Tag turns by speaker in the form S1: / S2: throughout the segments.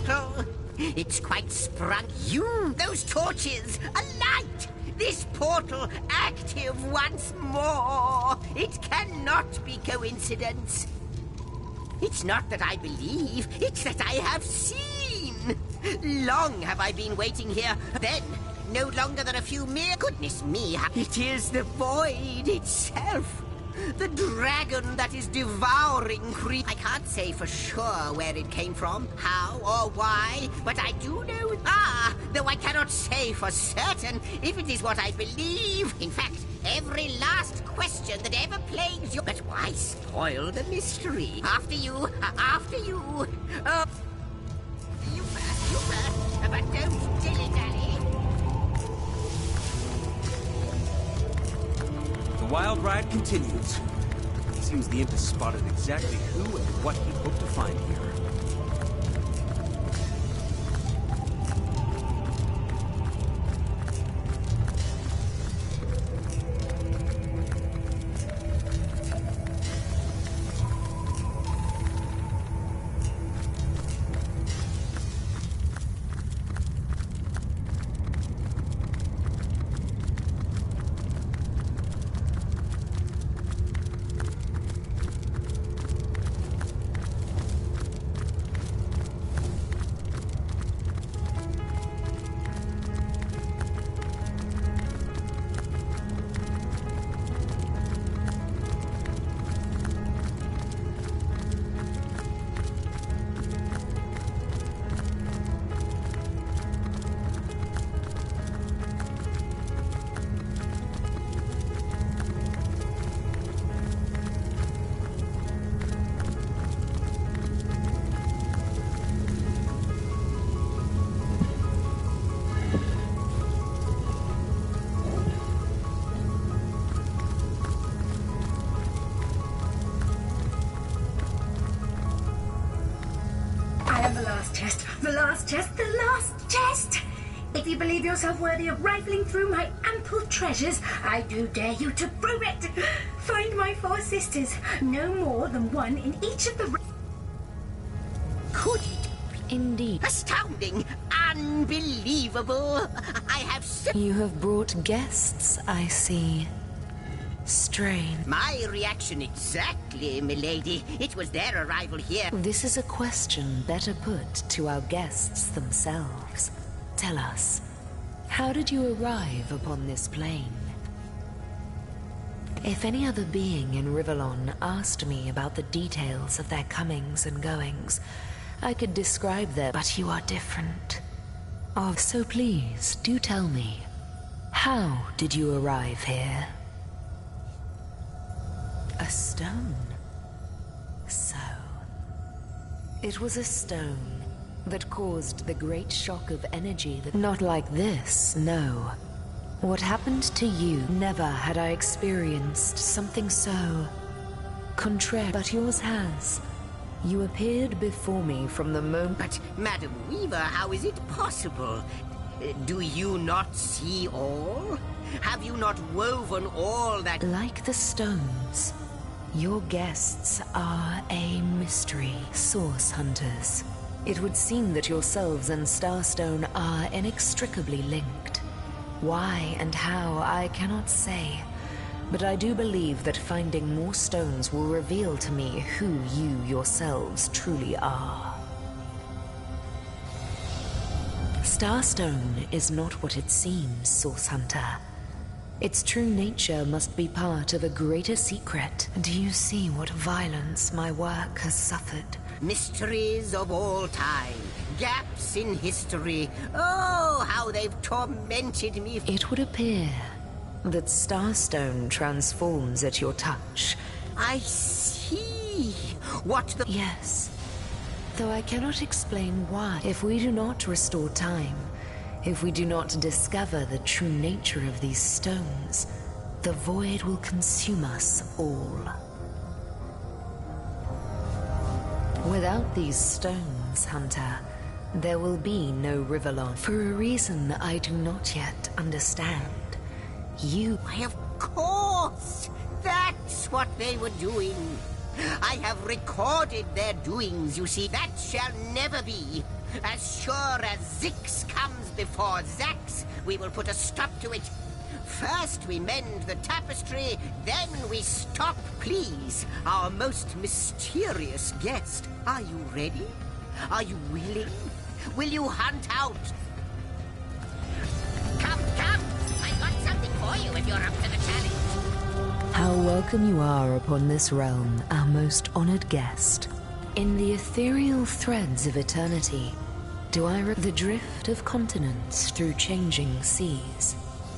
S1: portal. It's quite sprung. Those torches, a light! This portal active once more. It cannot be coincidence. It's not that I believe, it's that I have seen. Long have I been waiting here. Then, no longer than a few mere... Goodness me, it is the void itself. The dragon that is devouring I can't say for sure where it came from, how or why, but I do know... though I cannot say for certain if it is what I believe. In fact, every last question that ever plagues you... But why spoil the mystery? After you, after you. You first, but don't dilly-dally.
S2: The wild ride continues. It seems the imp has spotted exactly who and what he hoped to find here.
S3: The last chest! If you believe yourself worthy of rifling through my ample treasures, I do dare you to prove it! Find my 4 sisters, no more than one in each of the...
S1: Could it be?
S4: Indeed.
S1: Astounding! Unbelievable! I have
S4: You have brought guests, I see. Strange.
S1: My reaction exactly, milady. It was their arrival here.
S4: This is a question better put to our guests themselves. Tell us, how did you arrive upon this plane? If any other being in Rivellon asked me about the details of their comings and goings, I could describe them, but you are different. Oh, so please, do tell me, how did you arrive here? A stone. So, it was a stone that caused the great shock of energy that... Not like this, no. What happened to you, never had I experienced something so contrary, but yours has. You appeared before me from the moment...
S1: But, Madam Weaver, how is it possible? Do you not see all? Have you not woven all that...
S4: Like the stones, your guests are a mystery, source hunters. It would seem that yourselves and Starstone are inextricably linked. Why and how, I cannot say. But I do believe that finding more stones will reveal to me who you yourselves truly are. Starstone is not what it seems, Source Hunter. Its true nature must be part of a greater secret. Do you see what violence my work has suffered?
S1: Mysteries of all time, gaps in history. Oh, how they've tormented me.
S4: It would appear that Starstone transforms at your touch.
S1: I see. What the...
S4: Yes. Though I cannot explain why. If we do not restore time, if we do not discover the true nature of these stones, the void will consume us all. Without these stones, Hunter, there will be no Rivellon. For a reason I do not yet understand. You...
S1: Why, of course! That's what they were doing. I have recorded their doings, you see. That shall never be. As sure as Zix comes before Zax, we will put a stop to it. First we mend the tapestry, then we stop. Please, our most mysterious guest, are you ready? Are you willing? Will you hunt out? Come, come! I've got something for you if you're up to the challenge.
S4: How welcome you are upon this realm, our most honored guest. In the ethereal threads of eternity, do I the drift of continents through changing seas,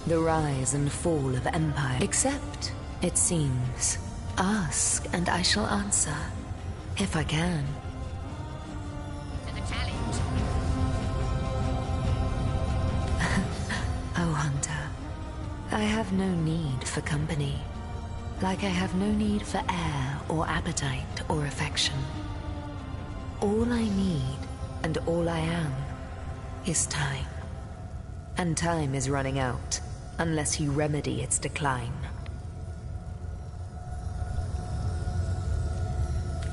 S4: the rise and fall of empire. Except, it seems, ask and I shall answer, if I can.
S1: To the challenge.
S4: Oh, Hunter, I have no need for company, like I have no need for air or appetite or affection. All I need, and all I am, is time. And time is running out, unless you remedy its decline.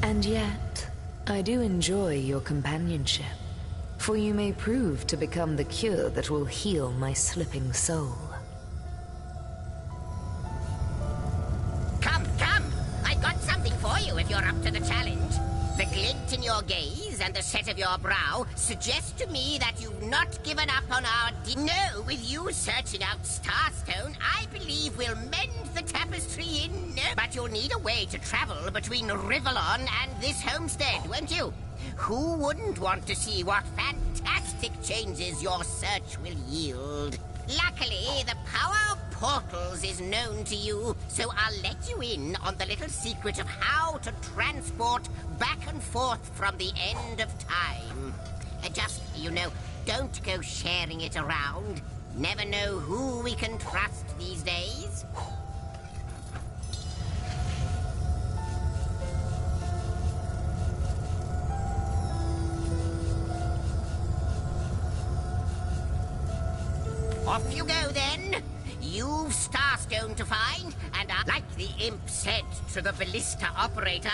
S4: And yet, I do enjoy your companionship, for you may prove to become the cure that will heal my slipping soul.
S1: Come, come! I've got something for you if you're up to the challenge. The glint in your gaze and the set of your brow suggest to me that you've not given up on our No, with you searching out Starstone, I believe we'll mend the tapestry in no. But you'll need a way to travel between Rivellon and this homestead, won't you? Who wouldn't want to see what fantastic changes your search will yield? Luckily, the power of portals is known to you, so I'll let you in on the little secret of how to transport back and forth from the end of time. Just, don't go sharing it around. Never know who we can trust these days. Off you go, then. You've Starstone to find, and like the imp said to the ballista operator,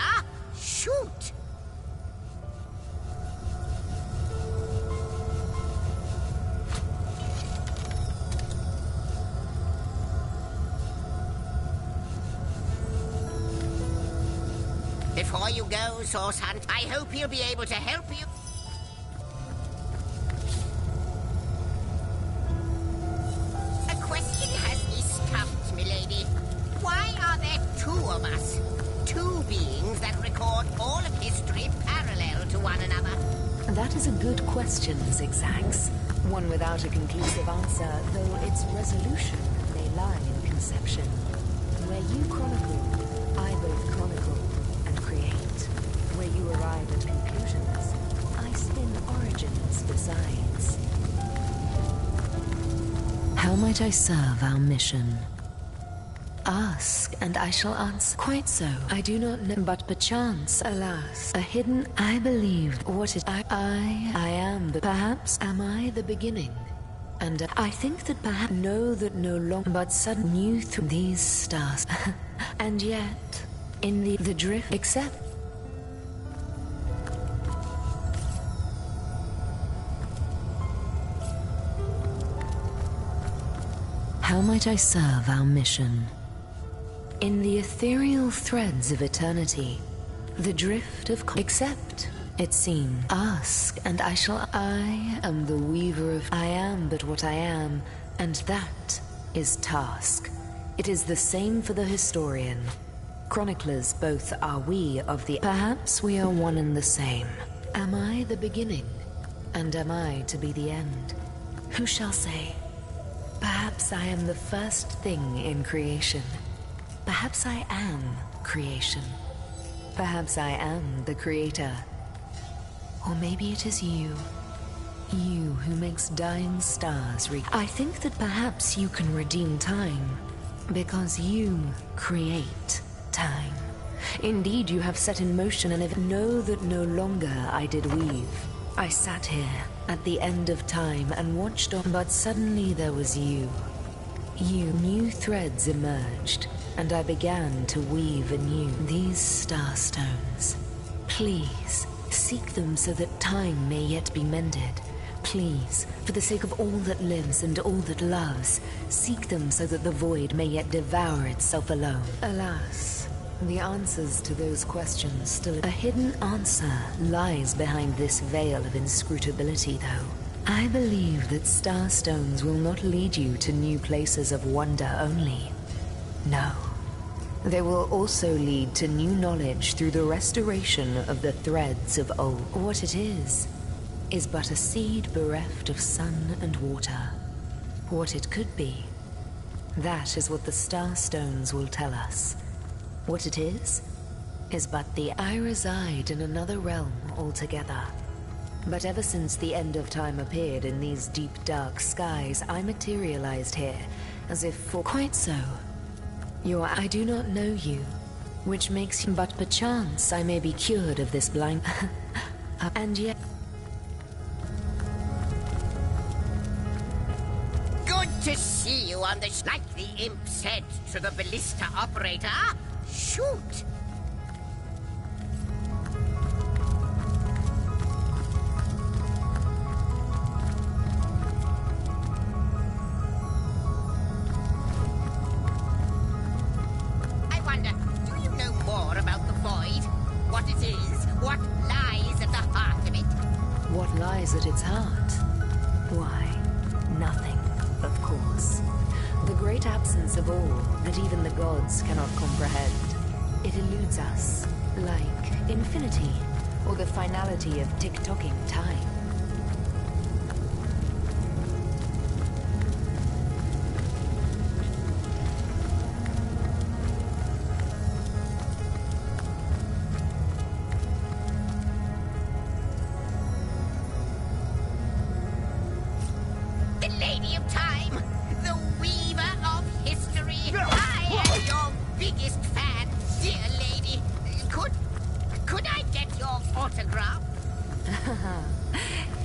S1: shoot! Before you go, Source Hunt, I hope he'll be able to help you. Why are there two of us? Two beings that record all of history parallel to one another?
S4: That is a good question, Zigzags. One without a conclusive answer, though its resolution may lie in conception. Where you chronicle, I both chronicle and create. Where you arrive at conclusions, I spin origins besides. How might I serve our mission? Ask, and I shall answer. Quite so. I do not know, but perchance, alas, a hidden I believed. What is I am, but perhaps am I the beginning? And I think that perhaps know that no longer, but sudden new through these stars. And yet, in the drift, except how might I serve our mission? In the ethereal threads of eternity, the drift of except, it seems, ask, and I shall. I am the weaver of I am but what I am, and that is task. It is the same for the historian. Chroniclers both are we of the. Perhaps we are one and the same. Am I the beginning, and am I to be the end? Who shall say? Perhaps I am the first thing in creation. Perhaps I am creation. Perhaps I am the creator. Or maybe it is you. You who makes dying stars I think that perhaps you can redeem time, because you create time. Indeed, you have set in motion, and if know that no longer I did weave. I sat here at the end of time and watched on, but suddenly there was you. You, new threads emerged, and I began to weave anew these starstones. Please, Seek them so that time may yet be mended. Please, for the sake of all that lives and all that loves, seek them so that the void may yet devour itself alone. Alas, the answers to those questions still... A hidden answer lies behind this veil of inscrutability, though. I believe that starstones will not lead you to new places of wonder only. No. They will also lead to new knowledge through the restoration of the threads of old. What it is but a seed bereft of sun and water. What it could be, that is what the starstones will tell us. What it is but the... I reside in another realm altogether. But ever since the end of time appeared in these deep dark skies, I materialized here, as if for... Quite so. I do not know you, which makes you... But perchance I may be cured of this blind... and yet...
S1: Good to see you on the... Like the imp said to the ballista operator, shoot!
S4: At its heart? Why, nothing, of course. The great absence of all that even the gods cannot comprehend. It eludes us, like infinity, or the finality of tick-tocking time.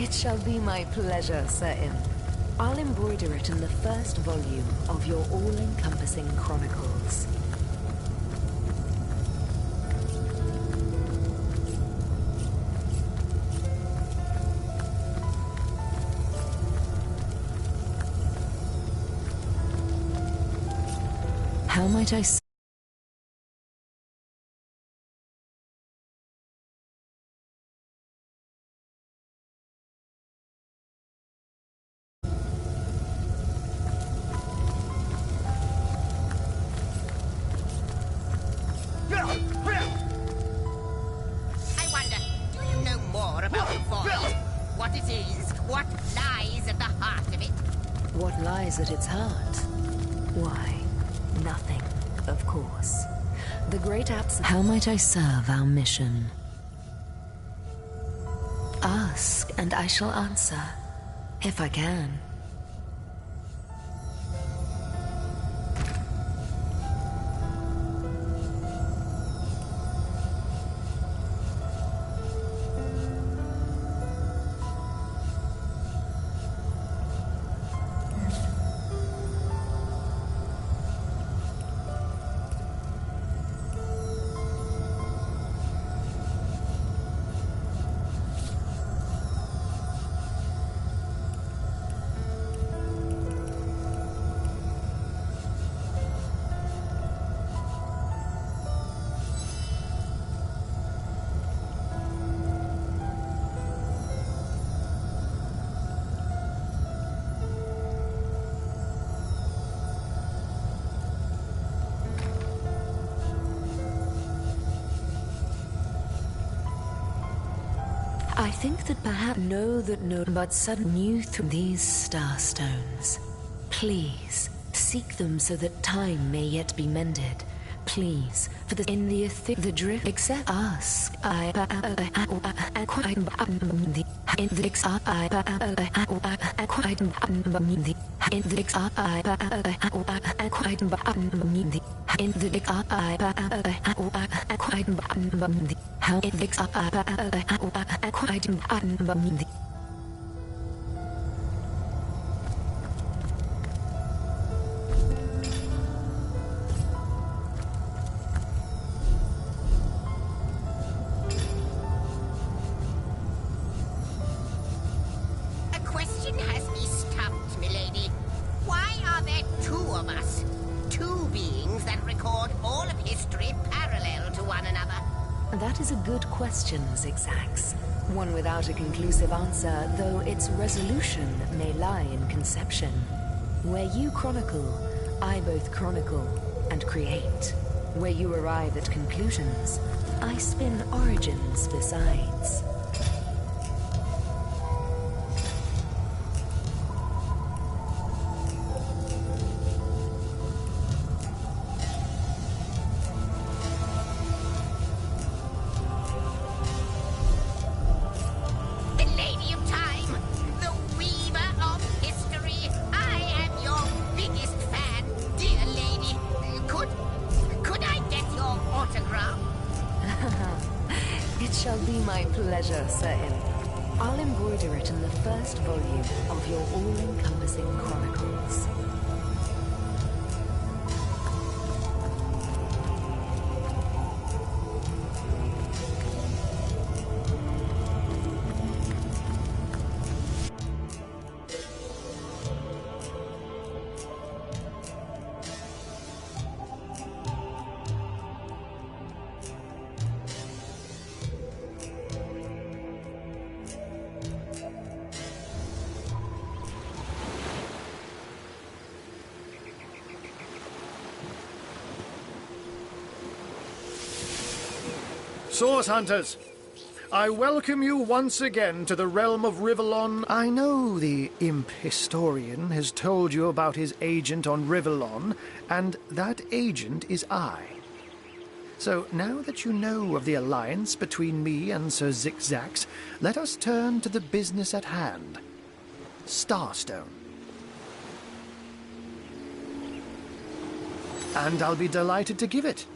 S4: It shall be my pleasure, Sir Imp. I'll embroider it in the first volume of your all-encompassing chronicles. How might I say? At its heart? Why, nothing, of course. The great absence... How might I serve our mission? Ask, and I shall answer, if I can. I think that perhaps but suddenly knew through these starstones. Please, seek them so that time may yet be mended. Please, for the the drift, except ask.
S1: question has me stumped, milady. Why are there two of us? Two beings that record all of history parallel to one another.
S4: That is a good question, Zigzags. One without a conclusive answer, though its resolution may lie in conception. Where you chronicle, I both chronicle and create. Where you arrive at conclusions, I spin origins besides. Sir Imp. I'll embroider it in the first volume of your all-encompassing chronicles.
S5: Source Hunters, I welcome you once again to the realm of Rivellon. I know the imp historian has told you about his agent on Rivellon, and that agent is I. So now that you know of the alliance between me and Sir Zigzags, let us turn to the business at hand. Starstone. And I'll be delighted to give it.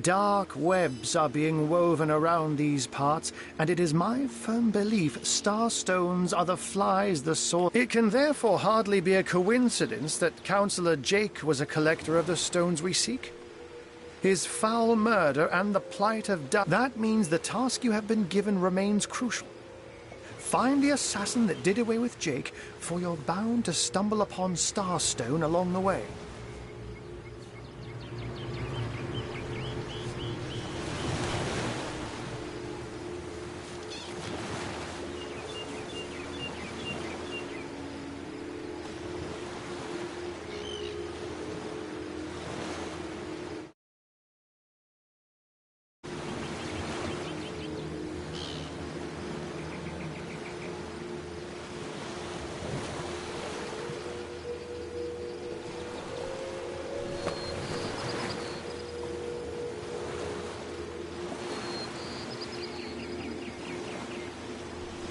S5: Dark webs are being woven around these parts, and it is my firm belief starstones are the flies the source. It can therefore hardly be a coincidence that Councillor Jake was a collector of the stones we seek. His foul murder and the plight of that means the task you have been given remains crucial. Find the assassin that did away with Jake, for you're bound to stumble upon Starstone along the way.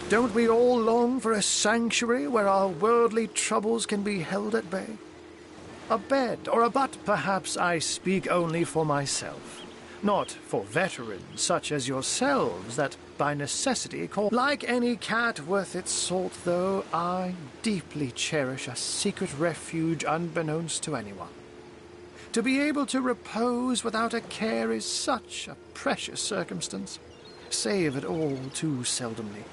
S5: Don't we all long for a sanctuary where our worldly troubles can be held at bay? A bed or a but perhaps I speak only for myself, not for veterans such as yourselves that by necessity call. Like any cat worth its salt, though, I deeply cherish a secret refuge unbeknownst to anyone. To be able to repose without a care is such a precious circumstance, save it all too seldomly.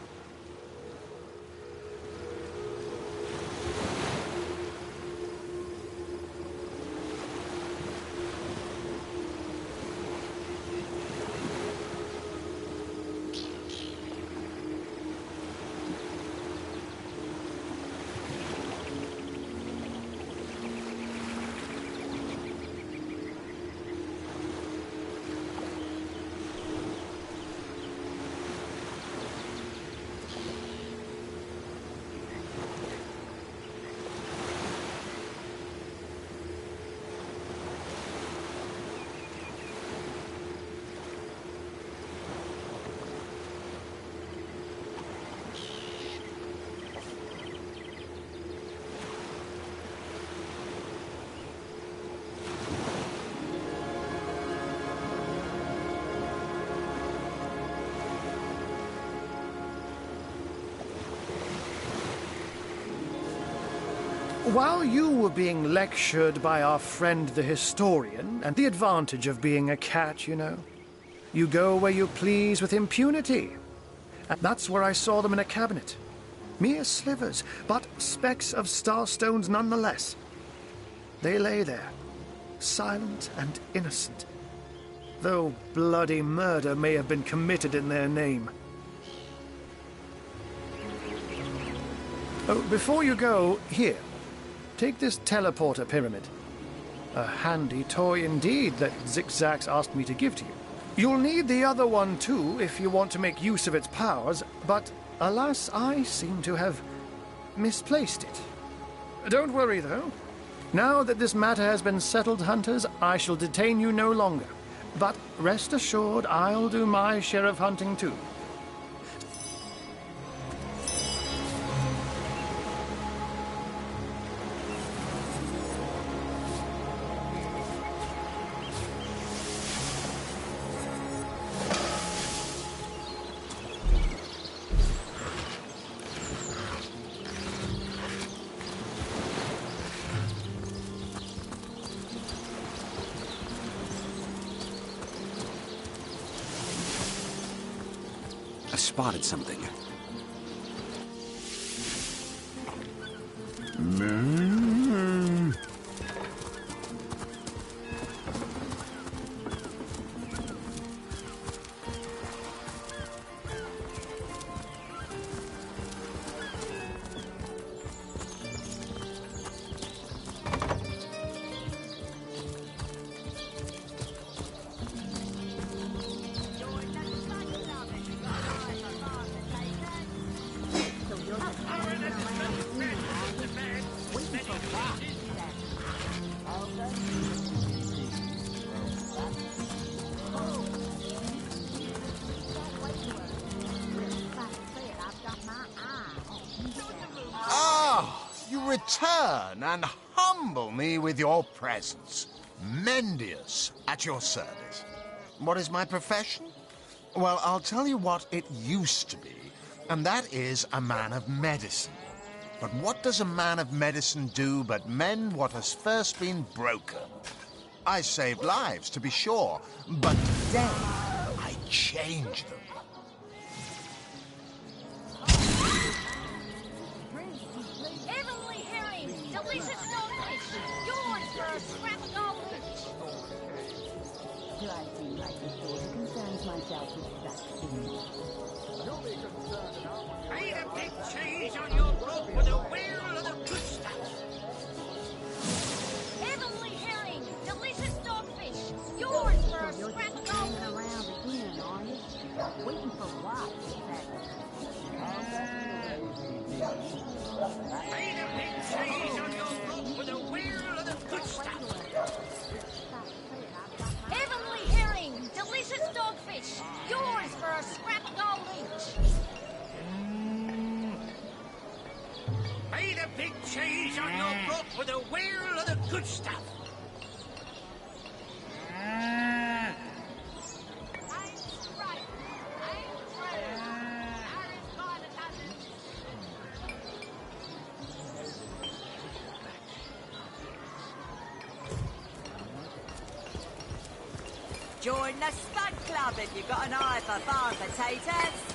S5: While you were being lectured by our friend the historian, and the advantage of being a cat, you know, you go where you please with impunity. And that's where I saw them in a cabinet. Mere slivers, but specks of starstones nonetheless. They lay there, silent and innocent, though bloody murder may have been committed in their name. Oh, before you go, here, take this teleporter pyramid. A handy toy indeed that Zigzags asked me to give to you. You'll need the other one too if you want to make use of its powers, but alas, I seem to have misplaced it. Don't worry though. Now that this matter has been settled, hunters, I shall detain you no longer. But rest assured, I'll do my share of hunting too.
S2: I spotted something.
S6: Return and humble me with your presence. Mendius, at your service. What is my profession? Well, I'll tell you what it used to be, and that is a man of medicine. But what does a man of medicine do but mend what has first been broken? I saved lives, to be sure, but today I change them.
S1: Made a big change on your boat with a whale of the good stuff.
S7: Heavenly herring, delicious dogfish, yours for a scrap of gold. Around again, are you? Waiting for what,
S1: Made a big change on your boat with a whale of the good stuff.
S7: Heavenly herring, delicious dogfish, yours for a scrap of gold each.
S1: Made a big change on your boat with a whale of the good stuff.
S8: Join the stud club if you've got an eye for farm potatoes.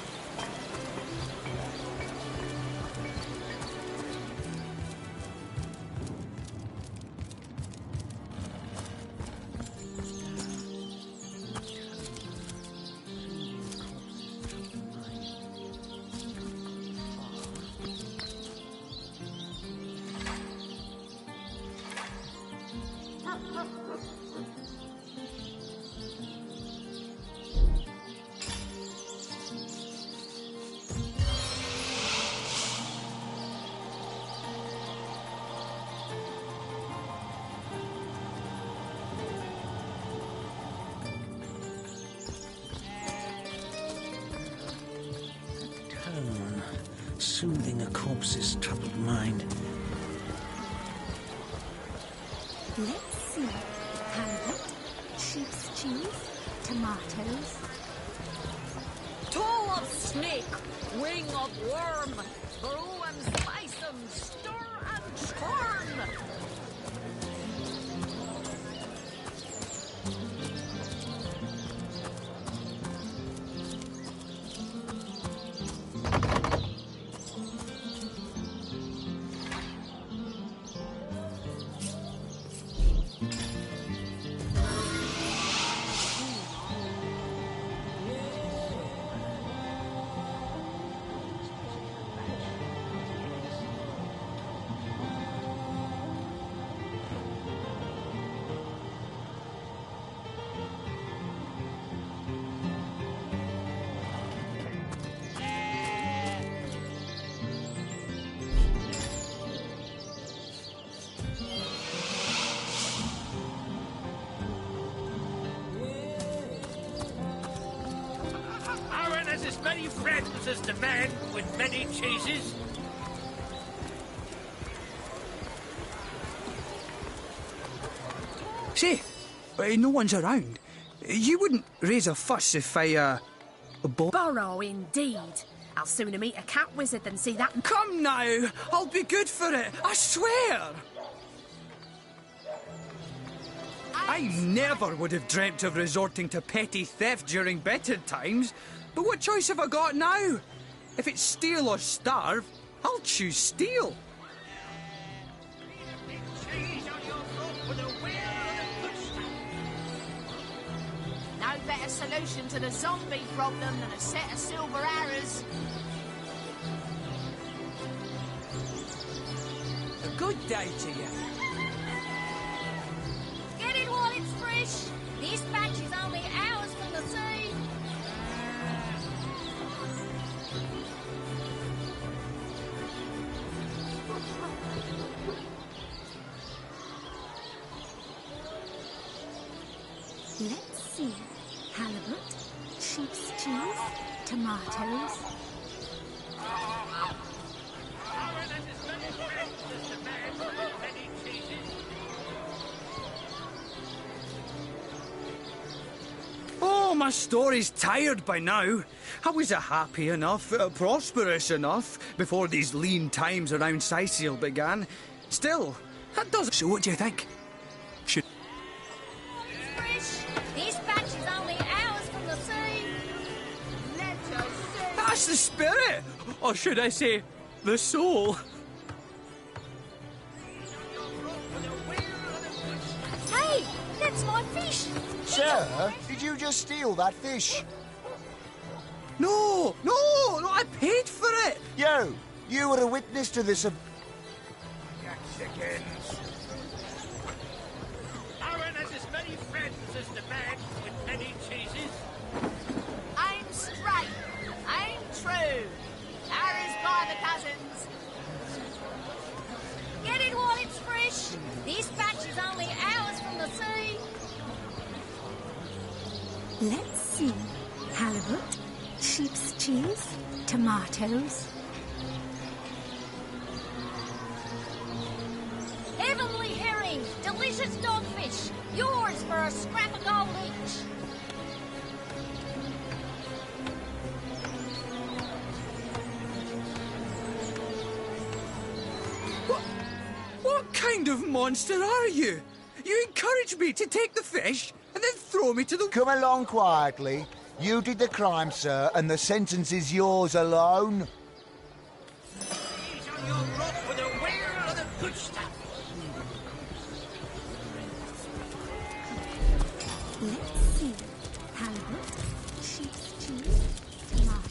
S9: Soothing a corpse's troubled mind.
S3: Let's see. Halibut, sheep's cheese, tomatoes.
S7: Toe of snake, wing of worm, brew and spice 'em, stir and churn.
S10: as many friends as the man with many cheeses.
S11: Say, no one's around. You wouldn't raise a fuss if I,
S12: Borrow, indeed. I'll sooner meet a cat wizard than see that...
S11: Come now! I'll be good for it, I swear! I never would have dreamt of resorting to petty theft during better times, but what choice have I got now? If it's steal or starve, I'll choose steal.
S12: No better solution to the zombie problem than a set of silver arrows.
S11: A good day to you.
S7: Get it while it's fresh. This batch is only hours from the sea.
S3: Let's see. Halibut, sheep's cheese, tomatoes.
S11: Oh, my story's tired by now. I was happy enough, prosperous enough, before these lean times around Sicil began. Still, that doesn't... So what do you think? Should...
S7: Fresh. This batch is only hours from the sea. Let us see.
S11: That's the spirit! Or should I say, the soul?
S7: Hey, that's my fish.
S13: Sir, did you just steal that fish?
S11: No, I paid for it!
S13: You were a witness to this...
S10: Chickens. Aaron has as many friends as the man with many cheeses.
S12: Aim straight, aim true. Arrows by the cousins.
S7: Get it while it's fresh. This batch is only hours from the sea.
S3: Let's see. Halibut, sheep's cheese, tomatoes.
S7: Heavenly herring, delicious dogfish. Yours for a scrap of gold each.
S11: What kind of monster are you? You encourage me to take the fish and then throw me to the...
S13: Come along quietly. You did the crime, sir, and the sentence is yours alone.
S10: He's on your rope with a whale of the good stuff.
S3: Let's see. Halibut, sheep's cheese, tomatoes.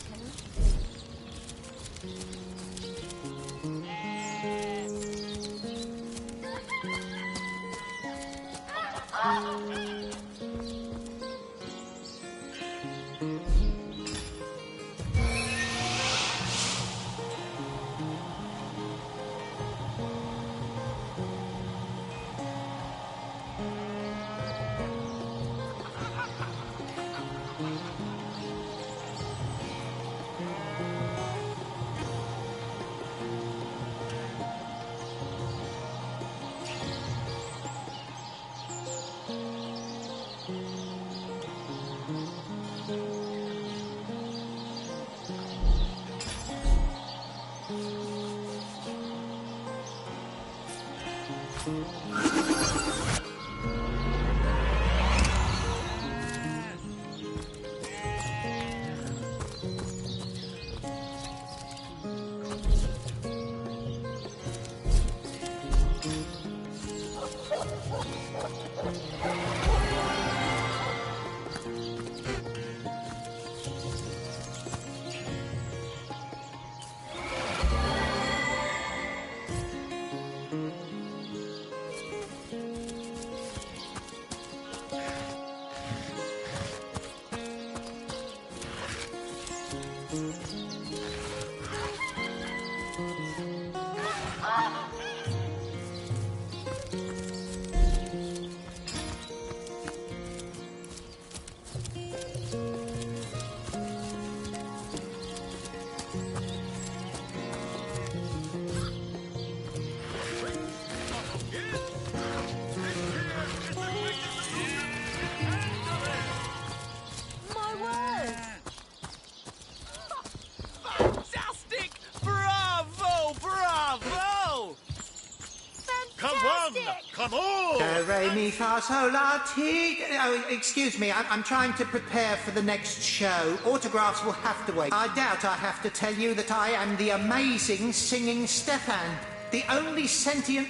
S10: come all!
S14: Do, re, mi, fa, sol, la, ti. Oh, excuse me, I'm trying to prepare for the next show. Autographs will have to wait. I doubt I have to tell you that I am the amazing singing Stefan, the only sentient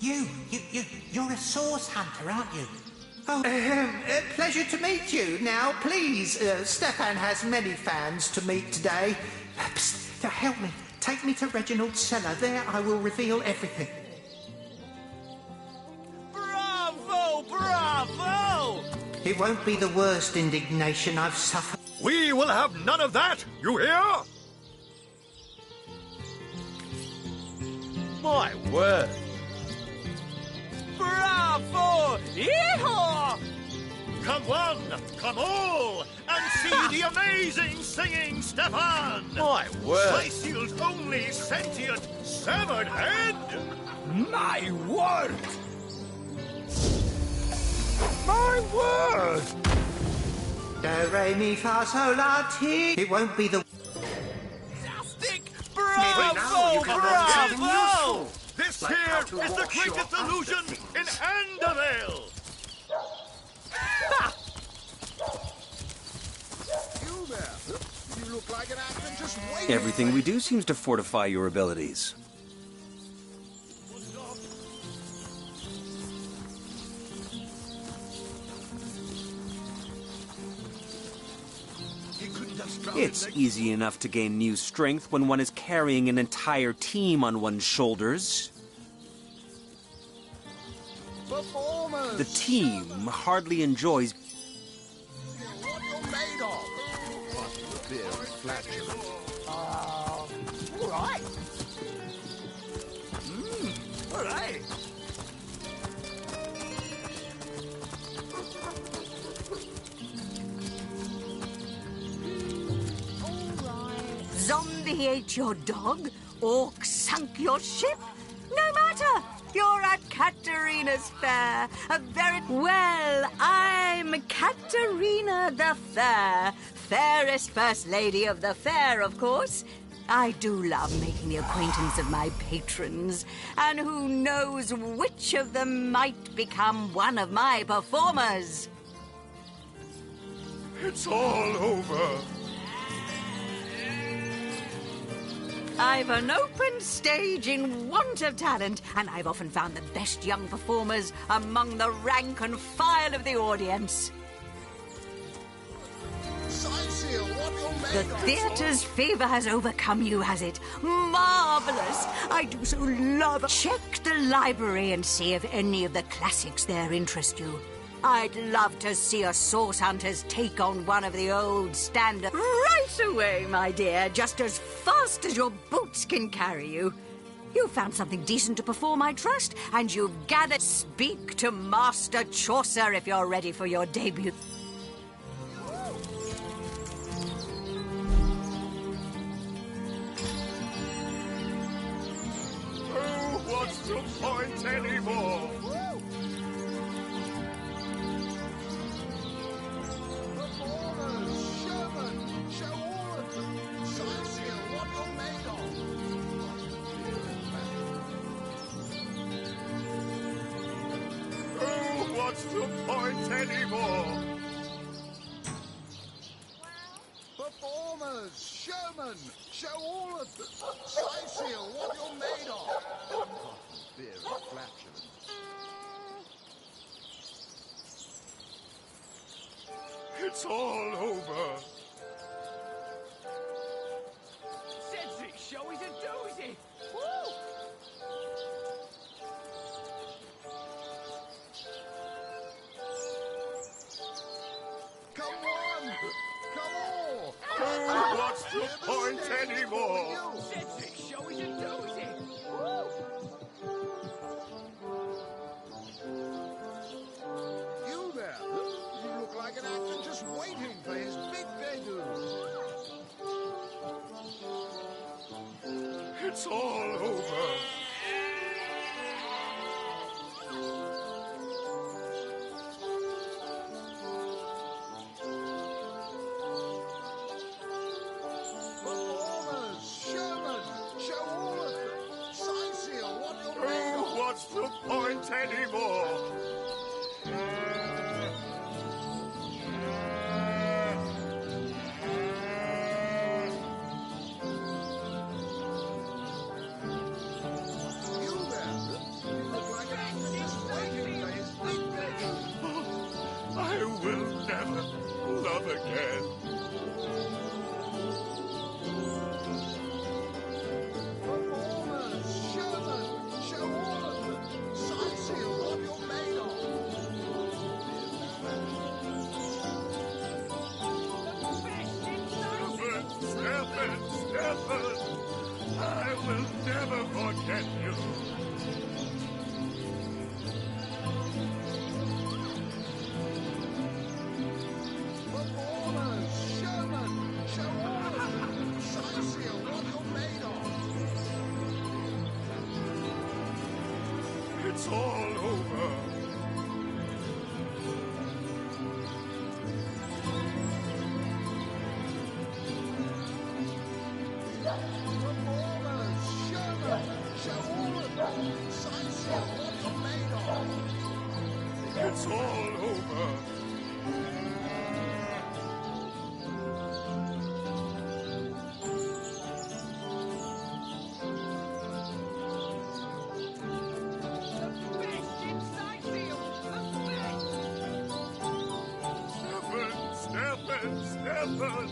S14: You're a source hunter, aren't you? Oh, pleasure to meet you. Now, please, Stefan has many fans to meet today. Psst, help me. Take me to Reginald's cellar. There I will reveal everything.
S10: Bravo! Bravo!
S14: It won't be the worst indignation I've suffered.
S10: We will have none of that, you hear? My word! Bravo! Yeehaw! Come one, come all, and see the amazing singing Stefan! My word! Sicil's only sentient severed head! My word! My word!
S14: Do, re, mi, fa, sol, la, ti. It won't be the...
S10: Fantastic! Bravo! Bravo! This here is the greatest illusion in Andavale!
S6: You there? You look like an actor just waiting.
S2: Everything we do seems to fortify your abilities. It's easy enough to gain new strength when one is carrying an entire team on one's shoulders.
S6: Performers.
S2: The team hardly enjoys...
S6: What you're made of. But the beer is flatulent. All right. All right.
S8: Zombie ate your dog? Orc sunk your ship? No matter! You're at Katerina's fair. A very... Well, I'm Katerina the Fair. Fairest First Lady of the Fair, of course. I do love making the acquaintance of my patrons. And who knows which of them might become one of my performers.
S10: It's all over.
S8: I've an open stage in want of talent, and I've often found the best young performers among the rank and file of the audience.
S6: Cicil, what you're
S8: The
S6: made of.
S8: theatre's fever has overcome you, has it? Marvelous! I do so love... Check the library and see if any of the classics there interest you. I'd love to see a Source Hunters take on one of the old standards. Right away, my dear, just as fast as your boots can carry you. You found something decent to perform, I trust, and you've gathered... Speak to Master Chaucer if you're ready for your debut.
S10: Who wants to point anymore? To point anymore.
S6: Performers, showmen, show all of them. Cicil, what you're made of. Beer is flatulent.
S10: It's all over.
S15: Cedric's show is a doozy. Woo!
S6: Come on! Come on!
S10: Who wants to point anymore?
S15: Cedric's show is a doozy.
S6: You there? You look like an actor just waiting for his big debut.
S10: It's all over.
S6: Performers, showmen, show all of them. Cicil, what you're made of.
S10: Who wants to point
S16: point anymore. I will never love again.
S6: Performers, showmen, show all of them. Sign seal what you're made of.
S16: Stefan, Stefan, I will never forget you.
S6: Performers, showmen, show all of them. Sign seal what you're made of.
S16: It's all over.
S6: Performers, showmen, show all of them. Sign seal what you're made of.
S16: It's all over. Stefan,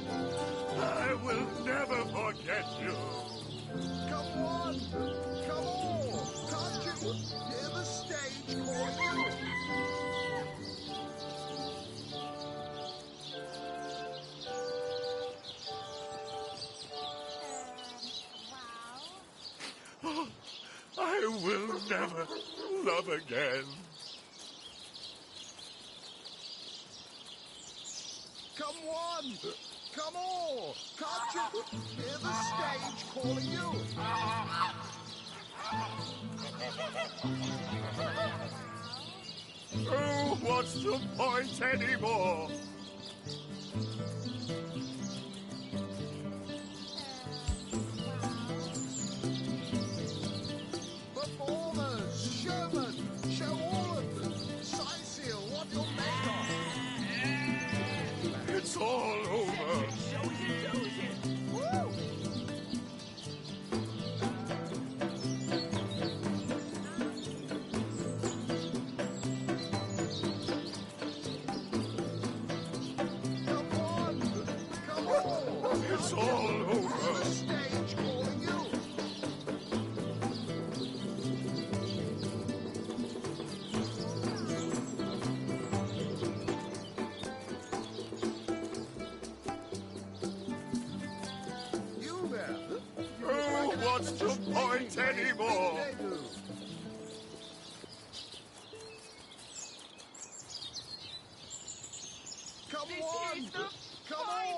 S16: I will never forget you.
S6: Come on, come on, can't you hear the stage calling you?
S16: I will never love again.
S6: Come on, come on, can't you hear the stage calling you?
S16: Oh, what's the point anymore?
S6: Performers, showmen, show all of them. Sign seal what you're made of.
S16: It's all over. It's all over.
S6: The stage calling you. You there?
S16: Oh, what's the point anymore?
S6: Come on! Come on!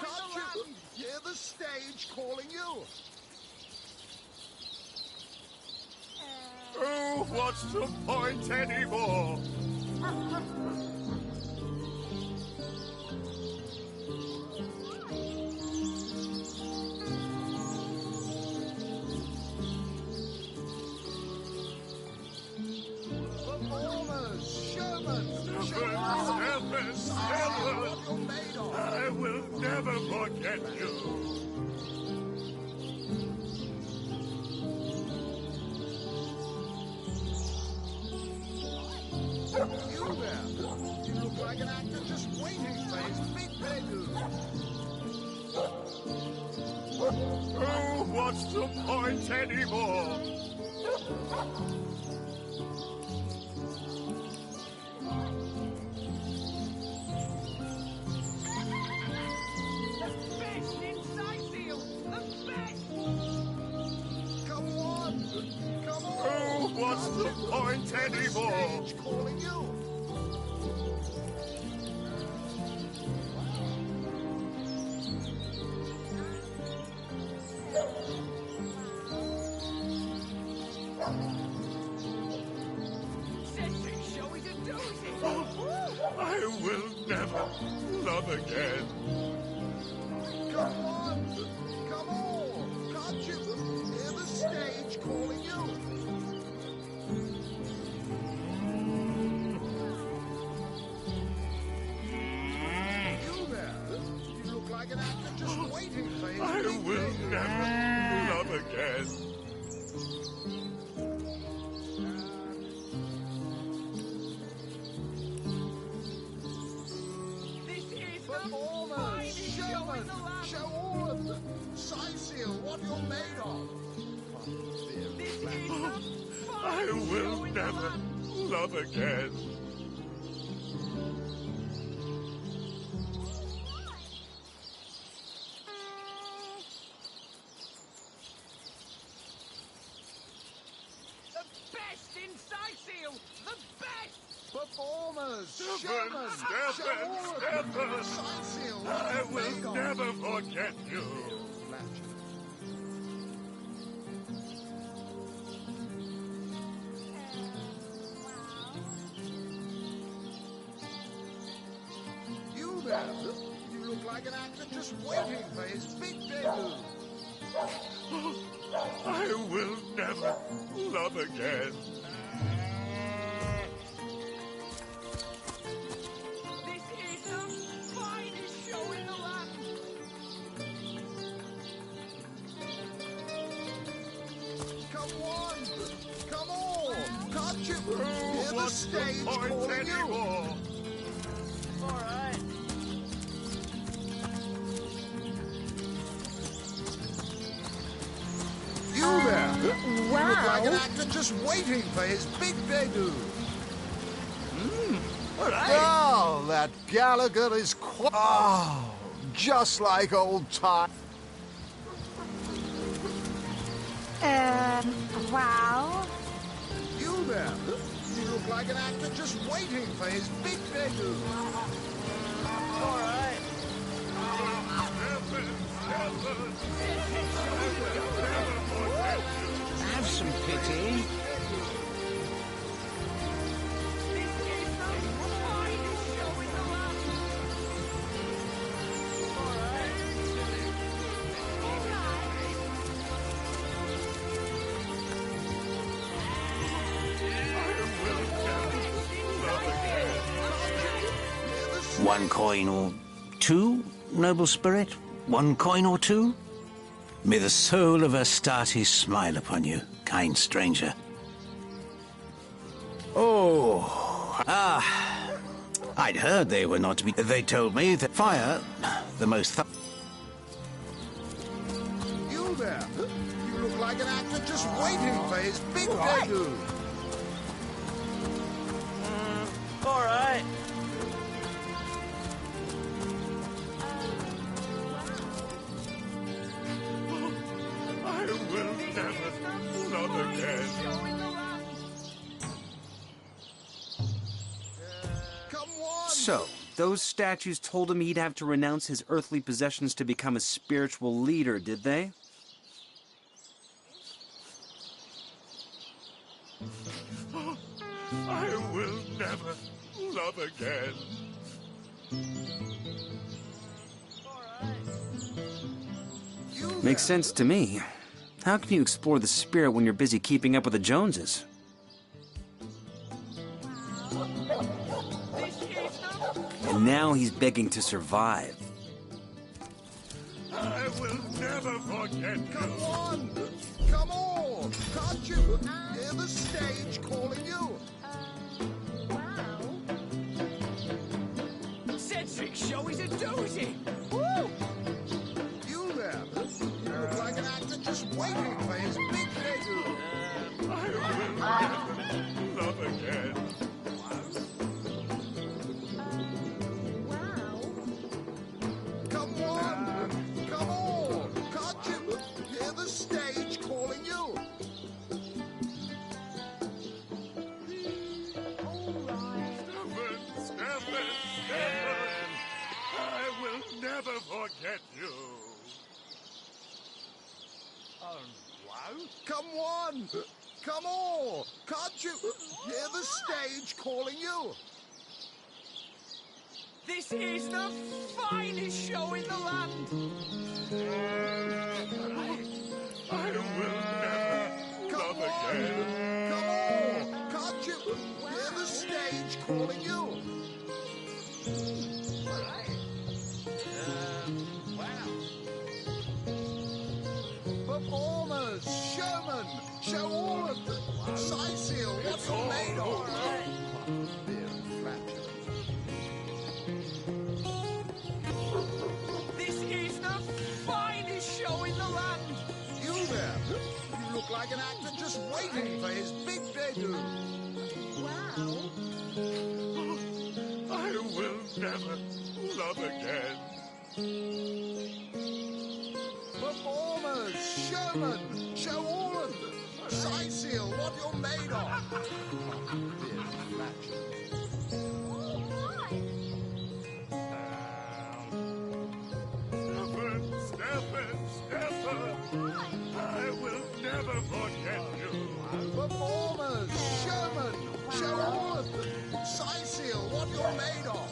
S6: Can't you hear the stage calling you?
S16: Oh, what's the point anymore?
S6: Performers, showmen,
S16: Stefan, I will never forget you.
S6: You there? You look like an actor just waiting for his big debut.
S16: Oh, what's the point anymore?
S6: Come on! Come on!
S16: Oh, what's the point anymore?
S6: Stage calling you.
S16: I will never love again.
S6: Come on! Come on! Can't you hear the stage calling you?
S16: will never love again.
S15: The best in Sightseal! The best!
S13: Performers,
S16: Stefan,
S13: showmen,
S16: Stefan! I will never forget you.
S13: You there? You look like an actor just waiting for his big debut.
S16: I will never love again.
S15: This is the finest show in the land!
S13: Come on! Come on! Can't you hear the
S16: What's the
S13: stage
S16: point
S13: calling you?
S16: anymore?
S15: Alright.
S13: You there? You look like an actor just waiting for his big debut. Oh, that Gallagher is quite... Oh, just like old times.
S3: Wow.
S13: You there? You look like an actor just waiting for his big debut.
S15: Alright.
S9: Have some pity.
S15: This is the finest show in the land! Alright.
S9: One coin or two, noble spirit? One coin or two? May the soul of Astarte smile upon you, kind stranger. Oh, I'd heard they were not to be... They told me that fire, the most...
S13: You there? You look like an actor just waiting for his big debut.
S15: Alright.
S16: I will never love again.
S13: Come on!
S2: So, those statues told him he'd have to renounce his earthly possessions to become a spiritual leader, did they?
S16: I will never love again.
S2: Makes sense to me. How can you explore the spirit when you're busy keeping up with the Joneses? And now he's begging to survive.
S16: I will never forget you.
S13: Come on! Come on! Can't you hear the stage calling you?
S15: Cedric's show is a doozy! Woo!
S13: You there? You look like an actor just waiting for his big debut.
S16: I will never love again.
S13: Come on! Come on! Can't you hear the stage calling you?
S16: Stefan! I will never forget you.
S13: Wow! Come on! Come on! Can't you hear the stage calling you?
S15: This is the finest show in the land!
S16: I will never love again.
S13: Come on! Can't you hear the stage calling you? Performers, showmen, show all of them. Cipher, what's it made of?
S15: This is the finest show in the land!
S13: You there? You look waiting for his big debut.
S12: Wow.
S16: I will never love again.
S13: Performers, showmen, show all of them. Seal what you're made of.
S16: Stefan, I will never forget you.
S13: Performers, showmen, show all of them. Seal what you're made of.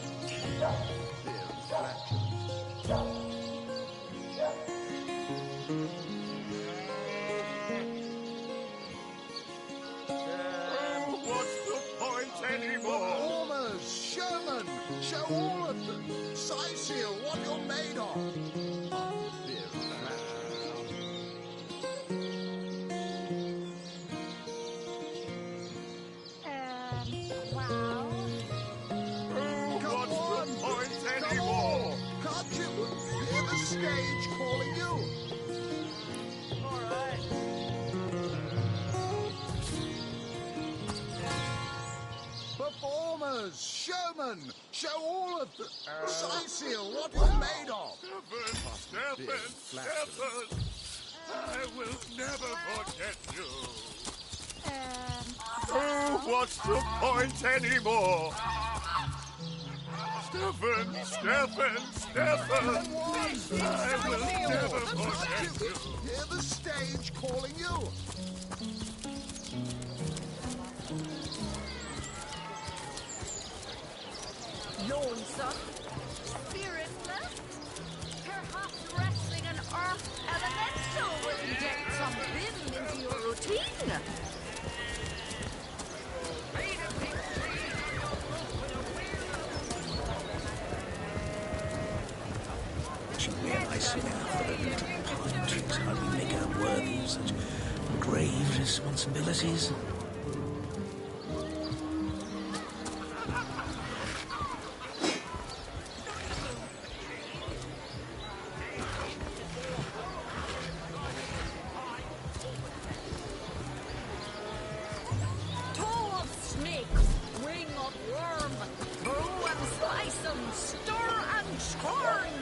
S16: What's the point anymore?
S13: Performers, showmen, show all of them. Seal what you're made of.
S12: Wow.
S16: What's the point anymore?
S13: Can't you hear the stage calling you?
S12: All right.
S13: Performers, showmen, show all of them. Seal what you're made of.
S16: Stefan, I will never forget you. What's the point anymore? Stefan, I will never forget you.
S13: Hear the stage calling you.
S12: Lonesome. Spirit left. Perhaps wrestling an earth elemental will inject some vim into your routine.
S9: She realized soon enough that her little pine tricks hardly make her worthy of such grave responsibilities.
S12: Toe of snake, wing of worm, brew and slice 'em, stir and churn.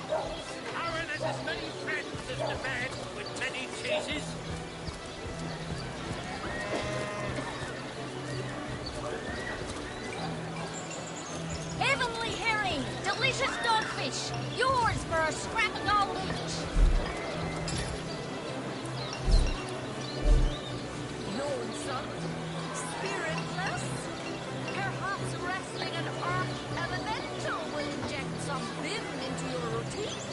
S10: Aaron has as many friends as the man with many cheeses.
S7: Heavenly herring, delicious dogfish, yours for a scrap of gold each.
S12: Lonesome, spiritless, perhaps wrestling an earth elemental will inject some vim into your routine.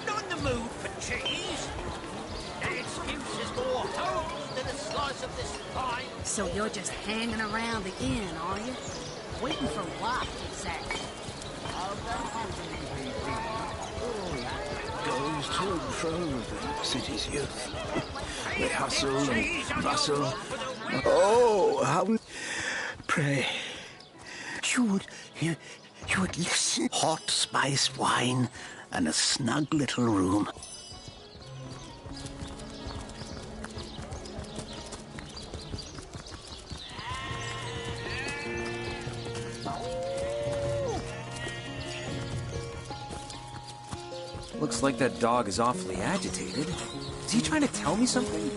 S10: Not in the mood for cheese. That excuse is more holes than a slice of this pie.
S8: So you're just hanging around the inn, are you? Waiting for what, exactly?
S9: Goes to and fro the city's youth. They hustle and bustle. Oh, how... Pray, you would listen. Hot spiced wine and a snug little room.
S2: Looks like that dog is awfully agitated. Is he trying to tell me something?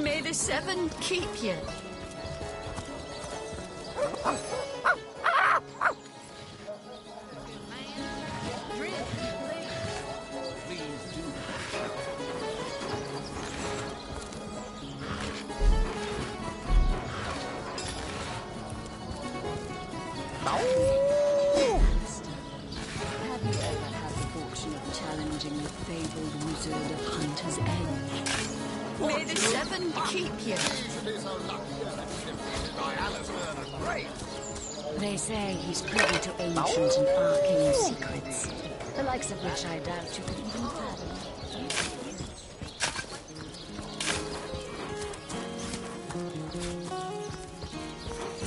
S8: May the seven keep you.
S4: Have you ever had the fortune of challenging the fabled wizard of Hunter's End?
S8: May the seven keep you.
S4: They say he's privy to ancient and arcane secrets, the likes of which I doubt you could even fathom.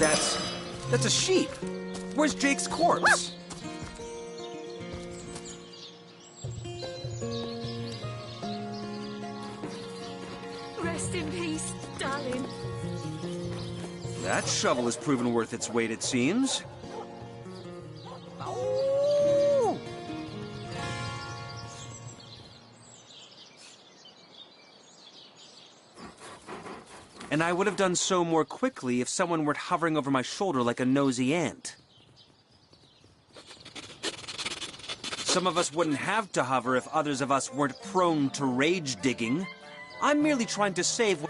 S2: That's a sheep. Where's Jake's corpse?
S12: Rest in peace, darling.
S2: That shovel has proven worth its weight, it seems. And I would have done so more quickly if someone weren't hovering over my shoulder like a nosy ant. Some of us wouldn't have to hover if others of us weren't prone to rage digging. I'm merely trying to save...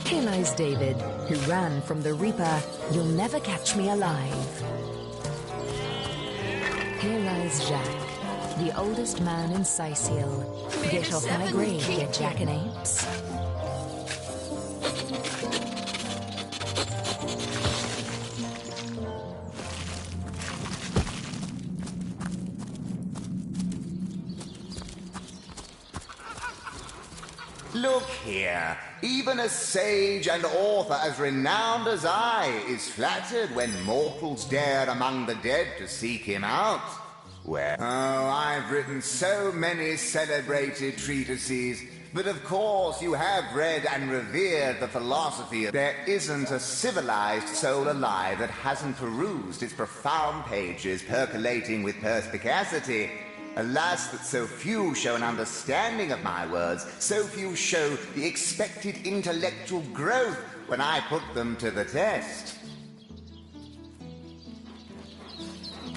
S4: Here lies David, who ran from the Reaper. You'll never catch me alive. Here lies Jacques, the oldest man in Sicil. Get off my grave, you jackanapes.
S17: Look here, even a sage and author as renowned as I is flattered when mortals dare among the dead to seek him out. Well, oh, I've written so many celebrated treatises, but of course you have read and revered the philosophy. There isn't a civilized soul alive that hasn't perused its profound pages percolating with perspicacity. Alas, that so few show an understanding of my words, so few show the expected intellectual growth when I put them to the test.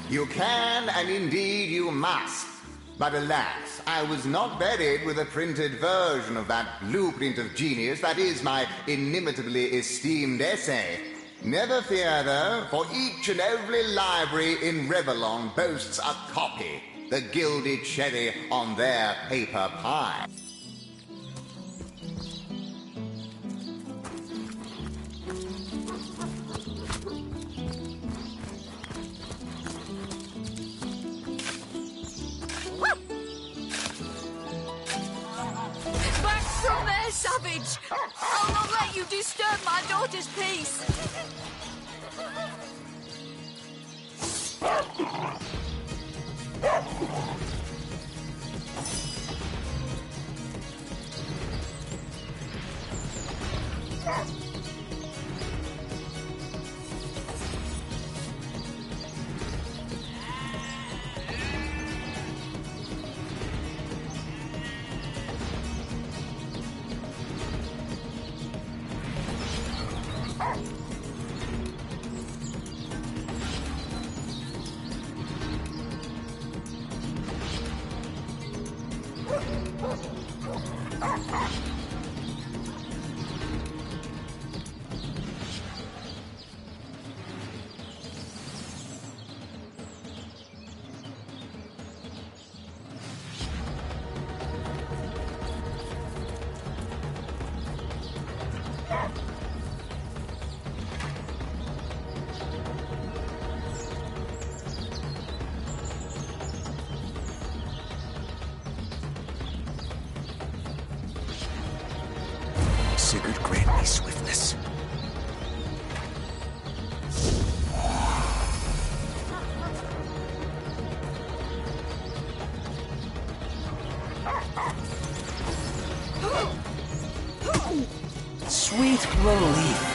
S17: You can, and indeed you must. But alas, I was not buried with a printed version of that blueprint of genius that is my inimitably esteemed essay. Never fear, though, for each and every library in Revellon boasts a copy. The gilded cherry on their paper pie.
S12: Back from there, savage! I'll not let you disturb my daughter's peace!
S2: Sigurd, grant me swiftness. Sweet relief.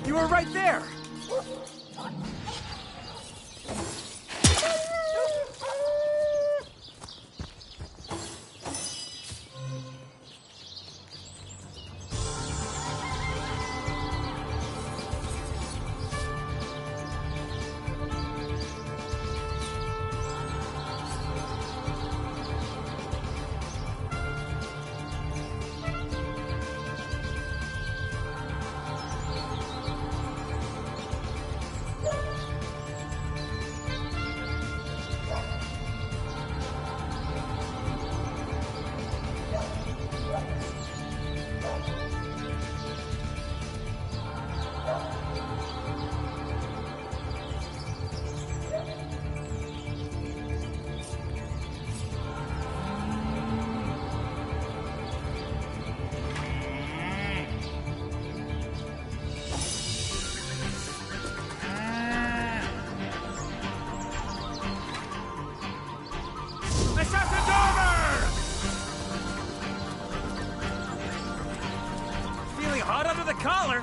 S2: You were right there!
S16: assassin's over!
S2: Feeling hot under the collar?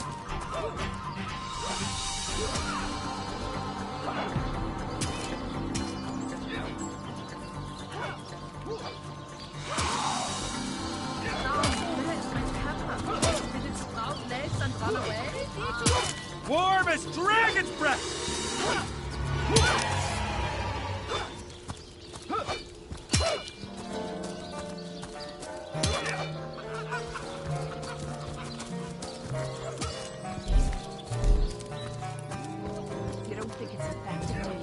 S2: Warm as dragon's breath!
S12: You don't think it's effective, do you?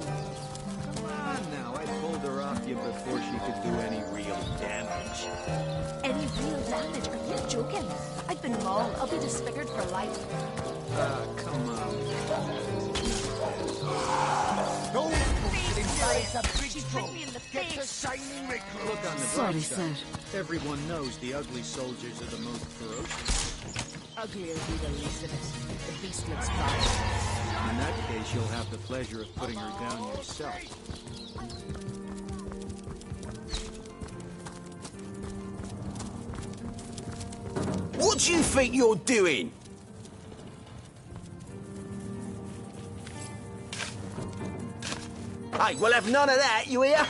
S18: Come on now, I pulled her off you before she could do any real damage.
S12: Any real damage? Are you joking? I've been mauled. I'll be disfigured for life.
S18: Ah, come on.
S10: Don't embarrass a big stroke. Get the shining recruit.
S18: Look on the
S12: Sorry,
S18: bright side.
S12: sir.
S18: Everyone knows the ugly soldiers are the most ferocious.
S12: Uglier will be the least of it. The beast looks fine.
S18: In that case, you'll have the pleasure of putting her down yourself.
S9: What do you think you're doing? Hey, we'll have none of that, you hear?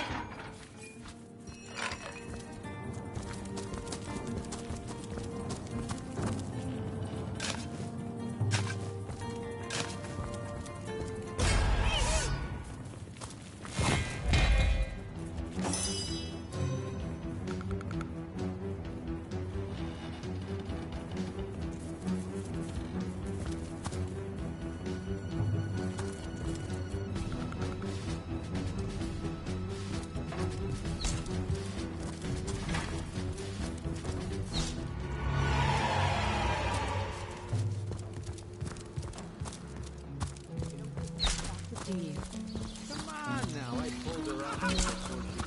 S18: Come on now, I pulled her off you before she...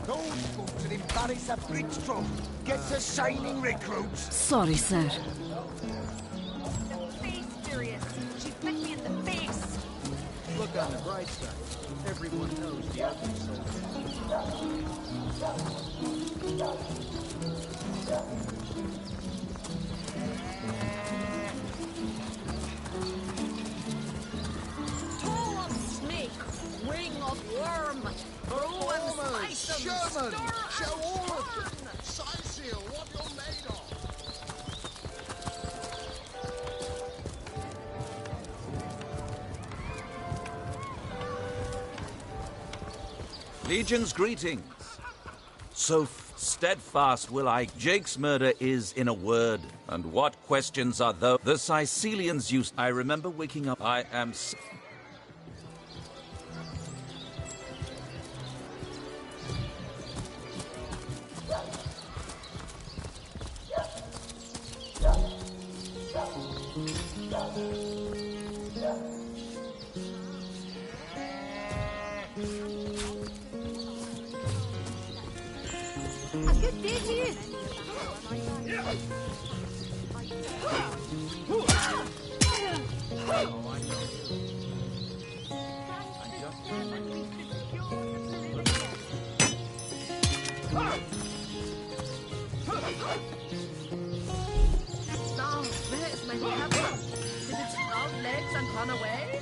S10: Those boots will embarrass a big stroke. Get the shining recruits.
S12: Sorry, sir. The face, Furious. She bit me in the face.
S18: Look on the bright side. Everyone knows the ugly soldiers.
S12: Toe of snake, wing of worm, brew and spice them,
S13: Sherman,
S12: stir
S13: show
S12: and
S13: all of
S12: churn.
S13: them. Seal, what you're made of.
S19: Legion's greetings. So steadfast will I. Jake's murder is in a word. And what questions are those? The Sicilians used. I remember waking up. I am.
S12: A good day to you. Now, where is my weapon? Did it sprout legs and run away?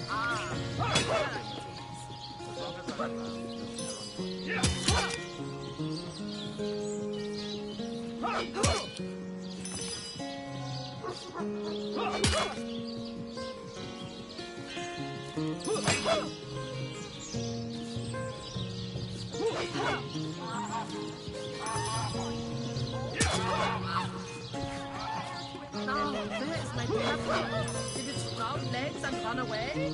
S12: Now, where is my weapon? Did it sprout legs and run away?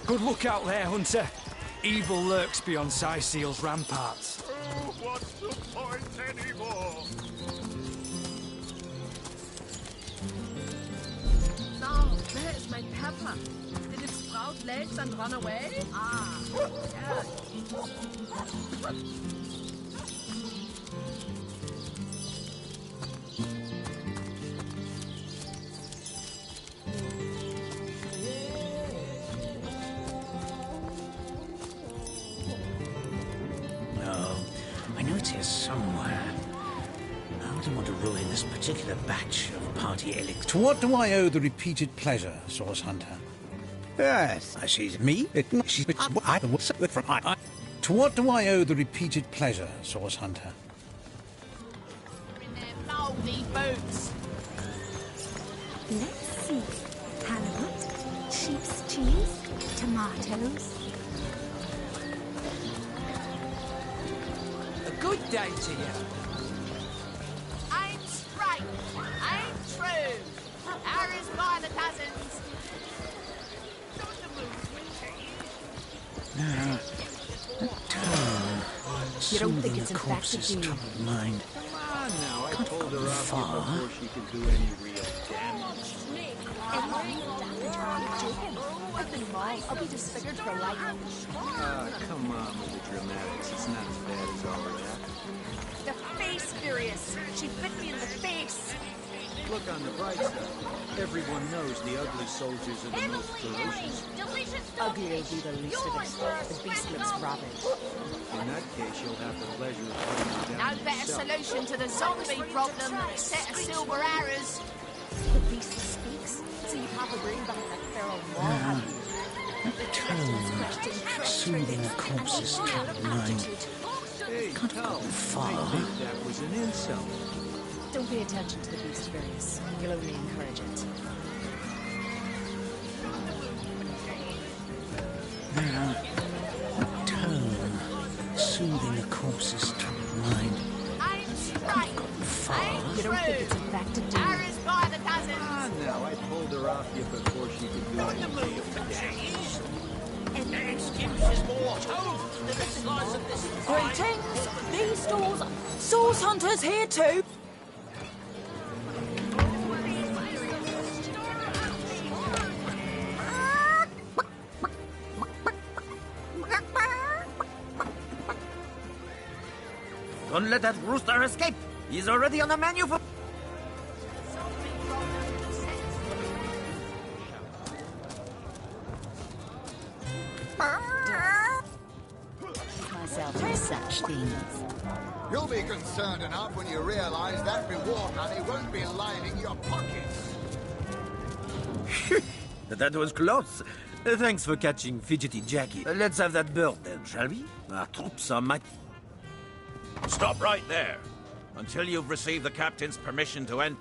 S11: Good look out there, Hunter. Evil lurks beyond Sicil's ramparts.
S16: Oh, what's the point anymore?
S12: Now, Where is my pepper? Did it sprout legs and run away? Ah, yeah.
S9: No, I know it's here somewhere. I wouldn't want to ruin this particular batch of party elixir. To what do I owe the repeated pleasure, Source Hunter? Yes, she's me. She's I. To what do I owe the repeated pleasure, Source Hunter?
S12: In their mouldy boots.
S3: Let's see. Halibut, sheep's cheese, tomatoes.
S10: A good day to you.
S7: I'm straight. I'm true. Arrows by the dozens.
S9: You don't think it's infected, do you? Troubled mind.
S18: Come on now, I pulled her off you before she could do any real damage.
S12: I've been mauled. I'll be disfigured for life.
S18: Come on with the dramatics. It's not as bad as all that.
S8: The face furious. She bit me in the face.
S18: Look on the bright side. Everyone knows the ugly soldiers are the most ferocious.
S4: Ugly will be the least of it. The beast looks ravaged.
S18: In that case, you'll have the pleasure of putting her down
S7: No better
S18: yourself.
S7: solution to the zombie problem than a set of silver arrows.
S4: The beast speaks, so you have a brain behind that feral wall, have you?
S9: Tone, soothing a corpse's troubled mind.
S18: Hey,
S9: Can't go
S18: Tom,
S9: far.
S18: I think that was an insult.
S4: Don't pay attention to the beast, Various. You'll only encourage it.
S9: Tone, soothing a corpse's troubled mind.
S7: I'm straight. I'm
S4: You don't think it's
S7: true.
S4: infected, do you?
S7: Arrows by the dozens.
S18: Come on now, I pulled her off you before she could do any real damage.
S10: Excuses more toast than the size of this.
S12: Greetings. These stores. Source Hunters here too.
S10: Don't let that rooster escape. He's already on the menu for...
S4: Keep myself from such things.
S13: You'll be concerned enough when you realize that reward money won't be lining your pockets.
S10: That was close. Thanks for catching Fidgety Jackie. Let's have that bird then, shall we? Our troops are mighty.
S19: Stop right there. Until you've received the captain's permission to enter.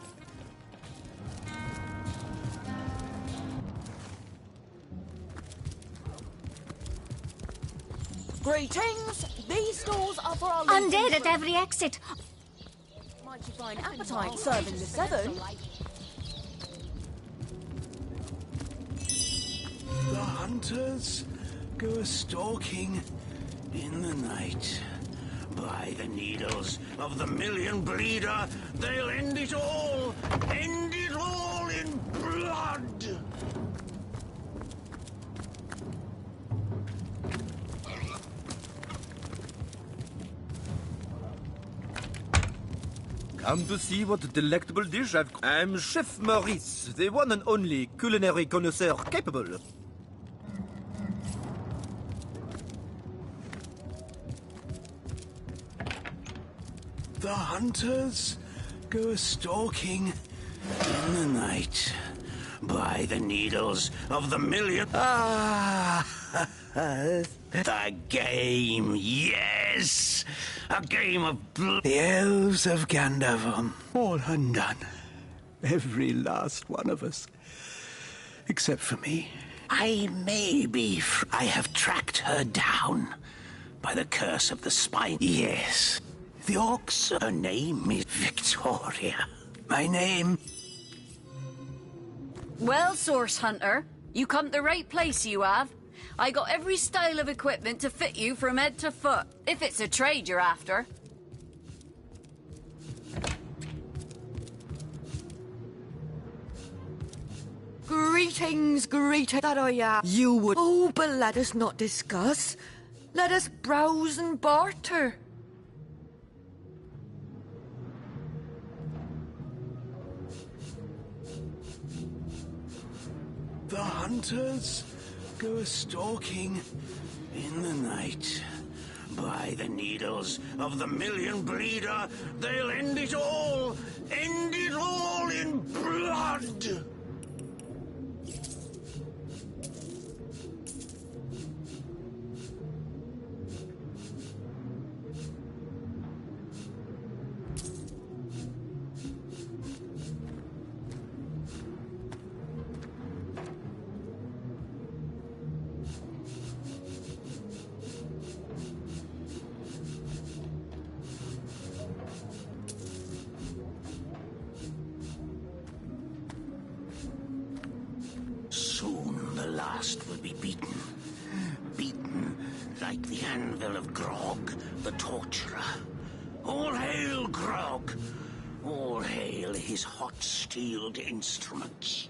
S12: Greetings. These stores are for our
S3: Undead at every exit.
S12: Mighty fine appetite serving the seven.
S9: The hunters go a-stalking in the night. By the needles of the million bleeder, they'll end it all! End it all in blood!
S10: Come to see what delectable dish I'm Chef Maurice, the one and only culinary connoisseur capable.
S9: The hunters go a-stalking in the night. By the needles of the million... Ah! The game, yes! A game of blood. The elves of Gandavum, all undone. Every last one of us. Except for me. I have tracked her down. By the curse of the spine. Yes. The orcs, her name is Victoria. My name...
S8: Well, Source Hunter, you come to the right place, you have. I got every style of equipment to fit you from head to foot, if it's a trade you're after. Greetings, that I am. You would. Oh, but let us not discuss. Let us browse and barter.
S9: The hunters go a-stalking in the night. By the needles of the million bleeder, they'll end it all in blood! Soon the last will be beaten. Beaten like the anvil of Grog, the torturer. All hail Grog! All hail his hot-steeled instruments.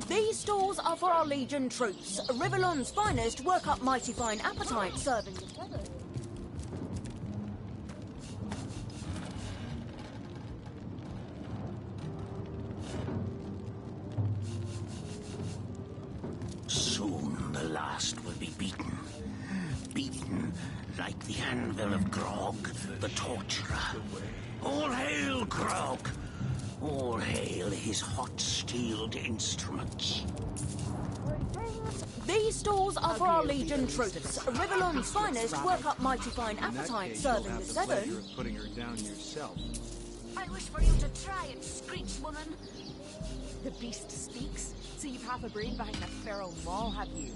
S7: These stores are for our Legion troops. Riverland's finest work up mighty fine appetite, serving the feather.
S9: Soon the last will be beaten. Beaten like the anvil of Grog, the torturer. All hail Grog! All hail his hot-steeled instruments.
S7: These stores are for our Legion troops. Riverland's finest work up mighty fine appetite, serving the Severn.
S18: Putting her down yourself.
S7: I wish for you to try and screech, woman.
S12: The beast speaks, so you've half a brain behind that feral maw, have you?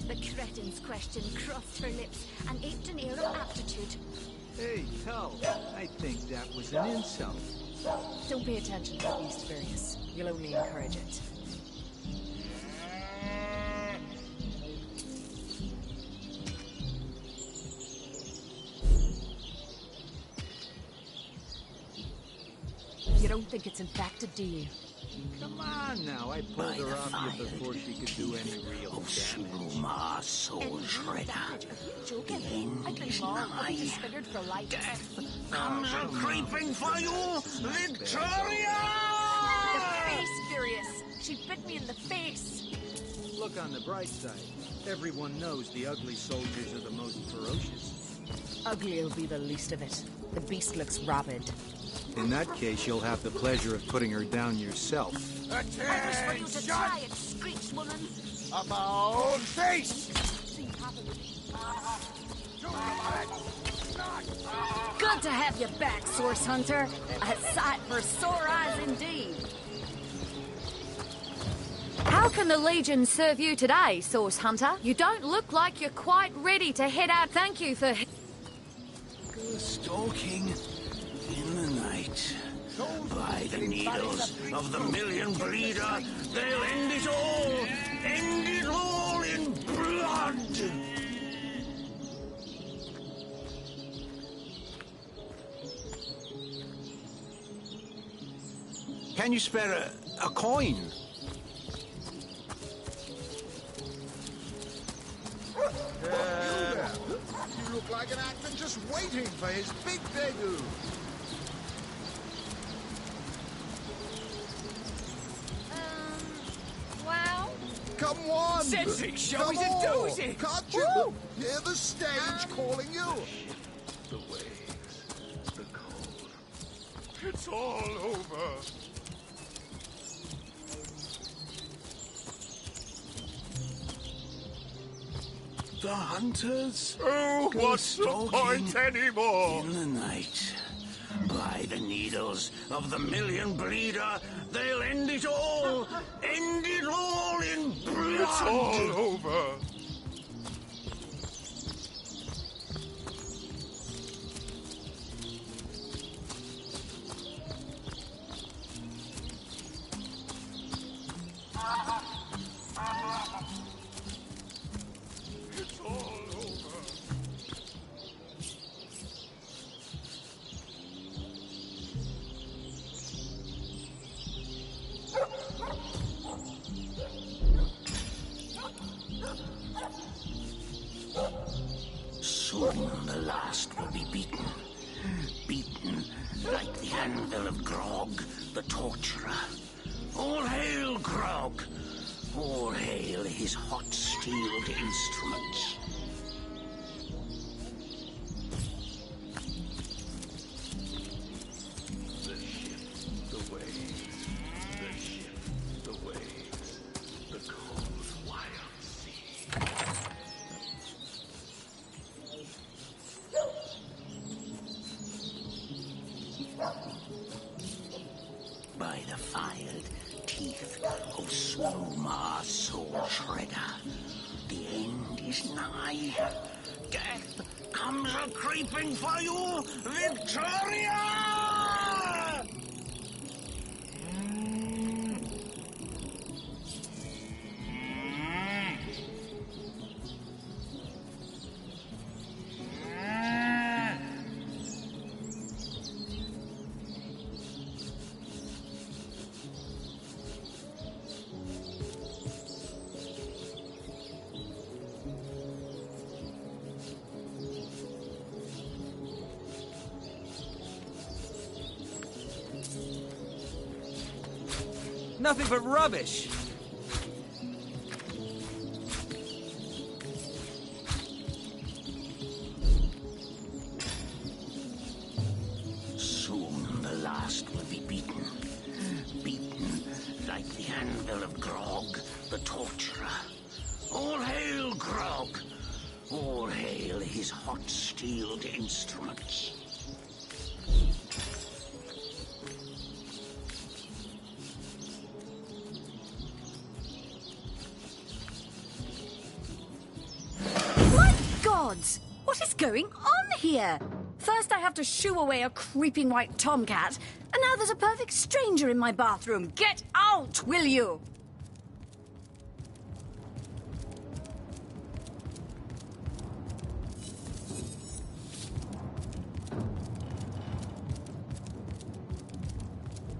S12: The cretin's question crossed her lips and aped an air of aptitude.
S18: Hey, Tull, I think that was an insult.
S12: Don't pay attention to the beast, Various. You'll only encourage it. You don't think it's infected, do you?
S18: Come on now, I pulled her off you before she could do any real damage.
S9: Sluma, soul shredder.
S12: Joking?
S9: The end is
S12: I'll be
S9: nigh.
S12: disfigured for life.
S9: Death comes a-creeping for you, Victoria!
S12: The face, Furious. She bit me in the face.
S18: Look on the bright side. Everyone knows the ugly soldiers are the most ferocious.
S12: Ugly will be the least of it. The beast looks rabid.
S18: In that case, you'll have the pleasure of putting her down yourself.
S7: I wish for you to try and screech, woman.
S13: About face!
S12: Good to have you back, Source Hunter. A sight for sore eyes indeed.
S20: How can the Legion serve you today, Source Hunter? You don't look like you're quite ready to head out. Thank you for...
S9: Go stalking in the night. By the needles of the million bleeder, they'll end it all in blood!
S18: Can you spare a coin?
S13: You look like an actor just waiting for his big debut.
S12: Well?
S13: Come on!
S15: Cedric, show
S13: Come
S15: us a
S13: on.
S15: doozy.
S13: Can't you hear the stage calling you?
S16: The waves, the cold. It's all over.
S9: The hunters
S16: Oh,
S9: go
S16: what's the
S9: stalking
S16: point anymore?
S9: in the night. By the needles of the million bleeder, they'll end it all in blood!
S16: It's all over.
S10: Soon the last will be beaten. Beaten like the anvil of Grog, the torturer. All hail, Grog! All hail his hot-steeled instruments.
S9: The ship, the waves, the ship, the waves, the cold, wild sea.
S10: By the filed teeth of Slomar Soul Shredder, the end is nigh. Death comes a-creeping for you, Victoria!
S2: Nothing but rubbish.
S10: Soon the last will be beaten. Beaten like the anvil of Grog, the torturer. All hail, Grog! All hail his hot-steeled instruments.
S8: Gods! What is going on here? First I have to shoo away a creeping white tomcat, and now there's a perfect stranger in my bathroom. Get out, will you?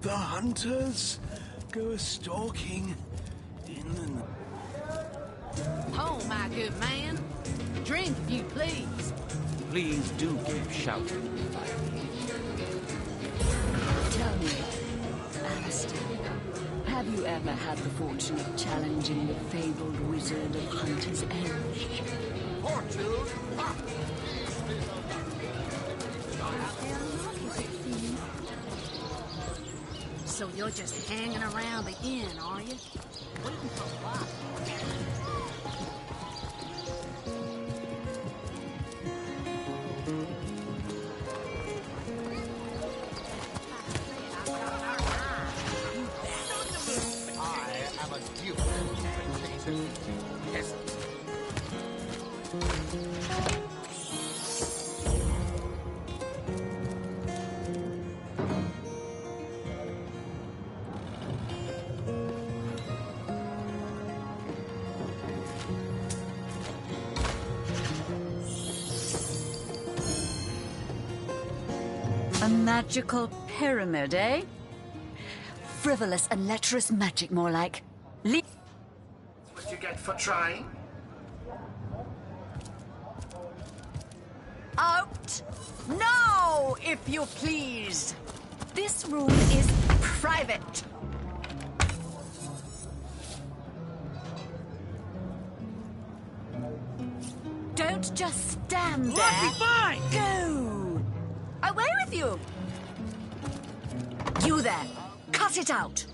S9: The hunters go a-stalking in the night.
S12: Oh, my good man. Drink, if you please.
S19: Please do keep shouting.
S4: Tell me, Alistair, have you ever had the fortune of challenging the fabled wizard of Hunter's Edge?
S13: Fortune? Ha!
S12: So you're just hanging around the inn, are you? Waiting for what?
S13: I am a duke. Peasant.
S8: A magical pyramid, eh? Frivolous and lecherous magic, more like.
S5: What you get for trying?
S8: Out! No, if you please. This room is private. Don't just stand there.
S10: Let me by!
S8: Go! Away with you! You there! Cut it out!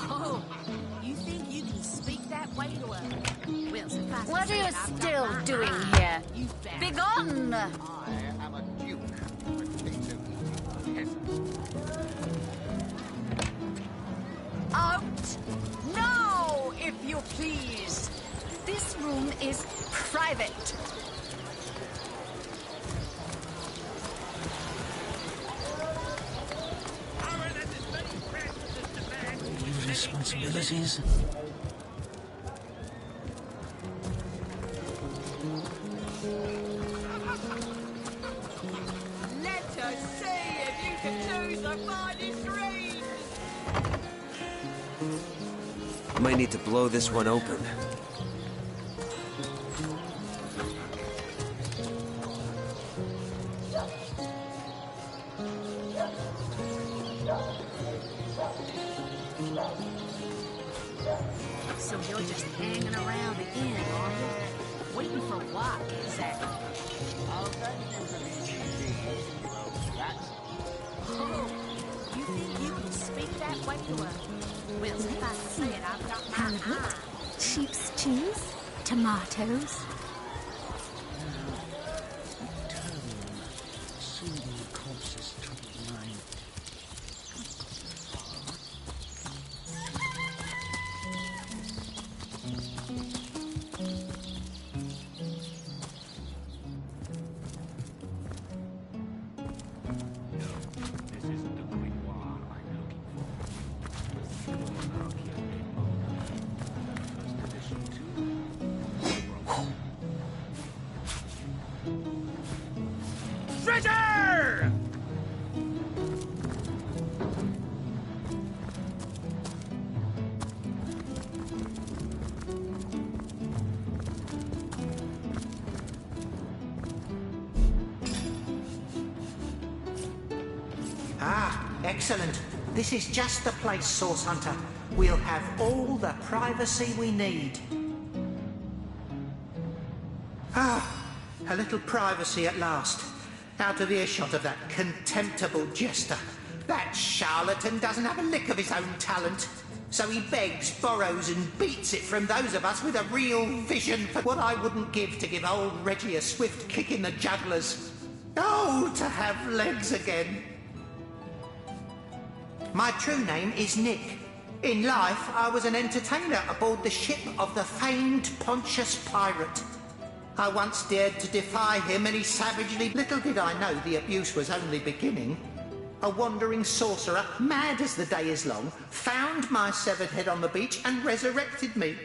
S12: Oh, you think you can speak that way to her? Well, suffice to
S8: What are
S12: say
S8: you
S12: I've got
S8: still
S12: my
S8: doing
S12: eye.
S8: here?
S12: You bastard.
S8: Begone!
S13: I am a duke. Peasant.
S8: Out! No, if you please. This room is private.
S10: Responsibilities.
S15: Let us see if you can choose the finest reed.
S2: Might need to blow this one open.
S7: You're just hanging around again, are you? Waiting for what, exactly?
S17: Oh,
S7: You think you can speak that way to her? Well, suffice to say it, I've got my eye.
S3: Sheep's cheese? Tomatoes?
S9: Soothing the corpse's troubled mind.
S15: Treasure!
S14: Ah, excellent. This is just the place, Source Hunter. We'll have all the privacy we need. Ah, a little privacy at last. Out of earshot of that contemptible jester. That charlatan doesn't have a lick of his own talent. So he begs, borrows and beats it from those of us with a real vision for what I wouldn't give to give old Reggie a swift kick in the jugglers. Oh, to have legs again. My true name is Nick. In life, I was an entertainer aboard the ship of the famed Pontius Pirate. I once dared to defy him and he savagely... Little did I know the abuse was only beginning. A wandering sorcerer, mad as the day is long, found my severed head on the beach and resurrected me.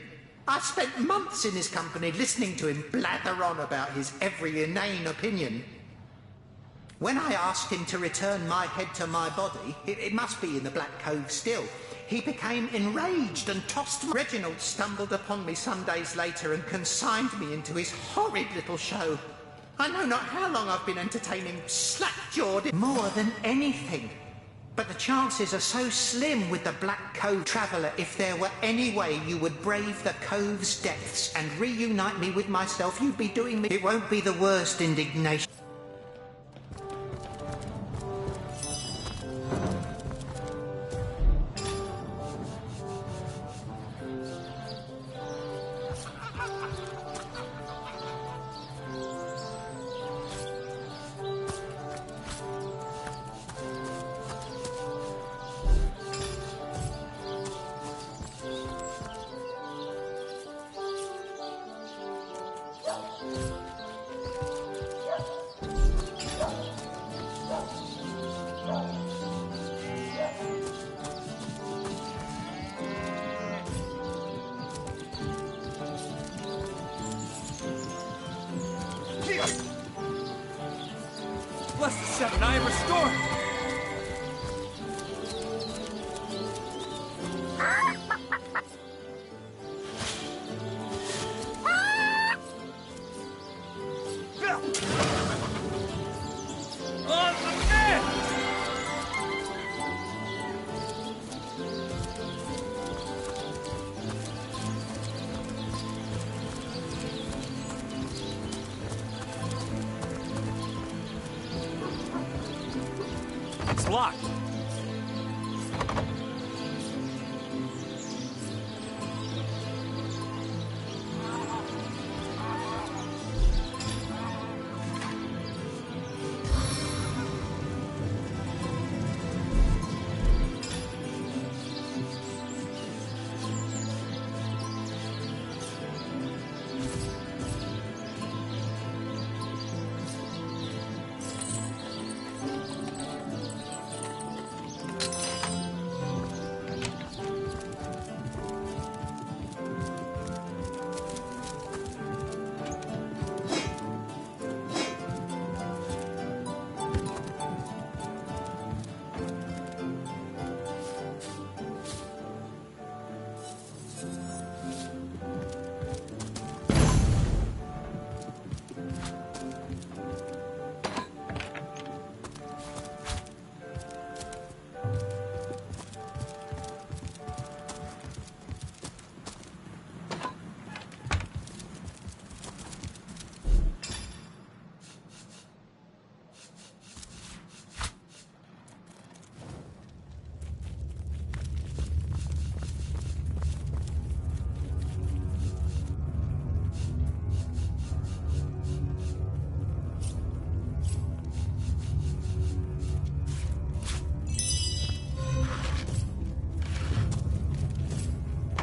S14: I spent months in his company listening to him blather on about his every inane opinion. When I asked him to return my head to my body, it must be in the Black Cove still, he became enraged and tossed... Reginald stumbled upon me some days later and consigned me into his horrid little show. I know not how long I've been entertaining slack-jawed more than anything. But the chances are so slim with the Black Cove Traveller. If there were any way you would brave the cove's depths and reunite me with myself, you'd be doing me... It won't be the worst indignation.
S2: Bless the seven I am restored! It's locked.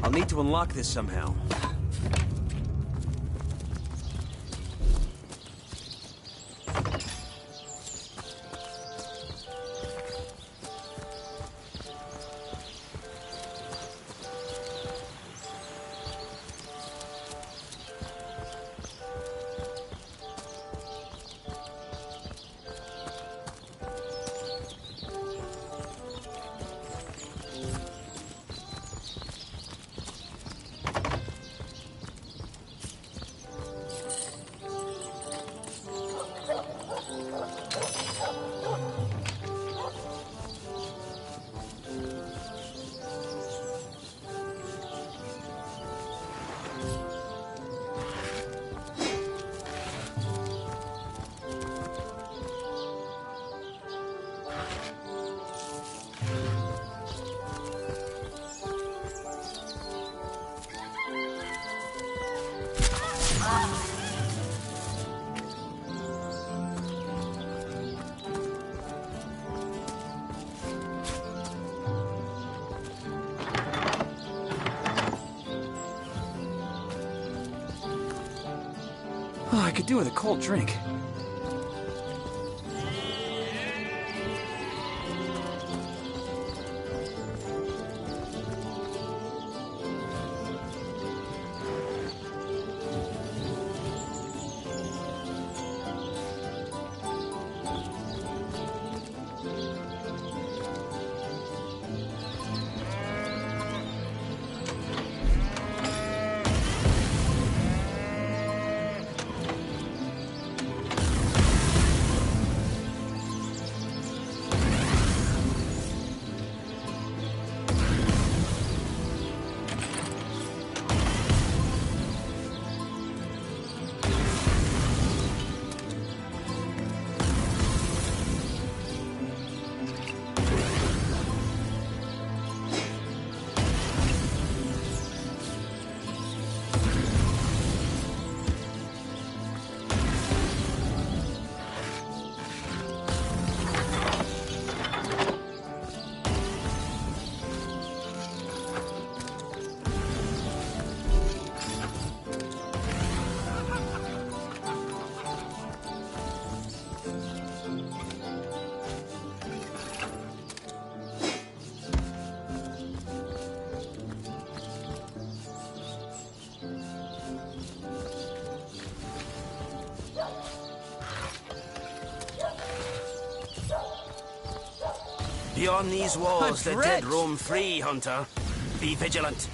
S2: I'll need to unlock this somehow. Oh, I could do with a cold drink.
S21: Beyond these walls, the dead roam free, Hunter. Be vigilant.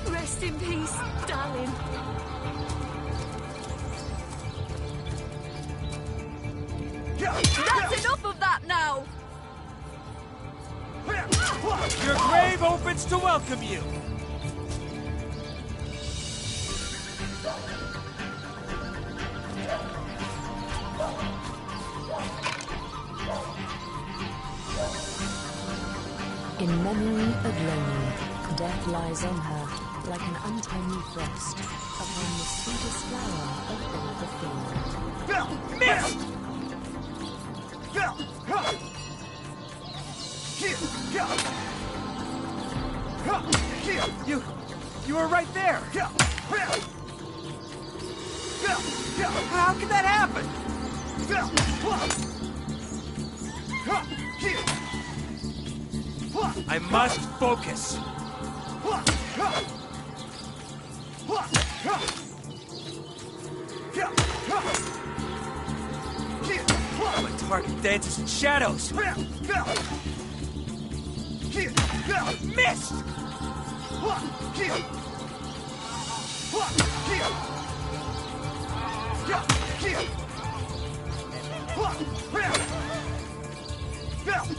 S20: Rest in peace, darling. That's enough of that now!
S2: Your grave opens to welcome you!
S4: In memory of Loni, death lies on her like an untimely frost upon the sweetest flower of all the field.
S2: Missed! You were right there! How could that happen? I must focus. My target dances in shadows. Missed!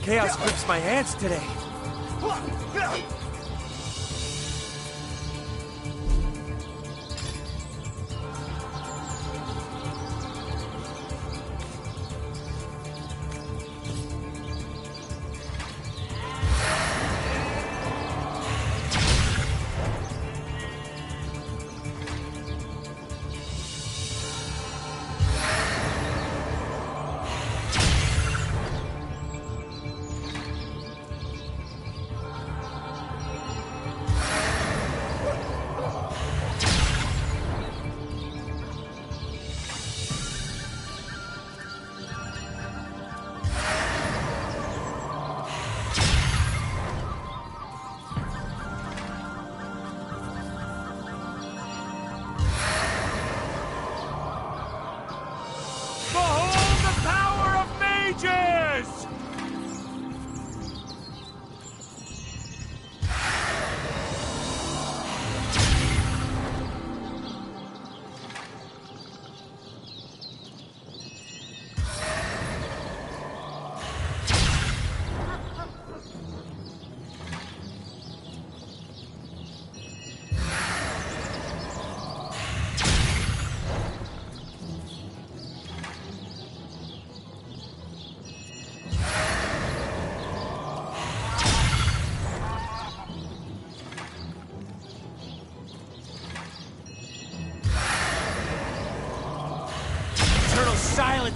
S2: Chaos grips my hands today.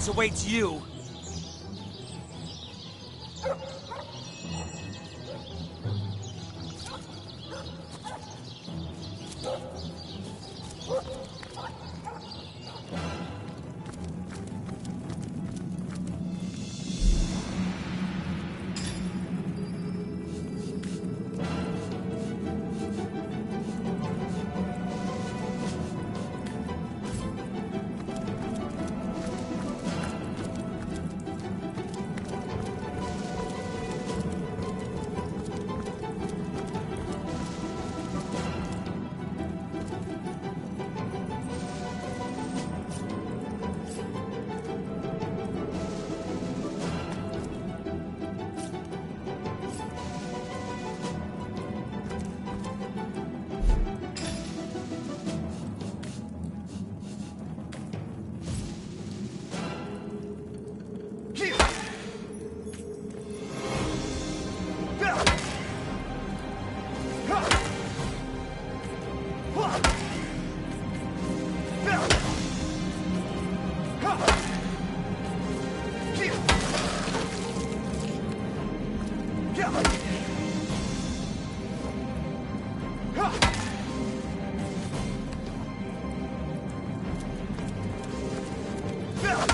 S2: vengeance awaits you.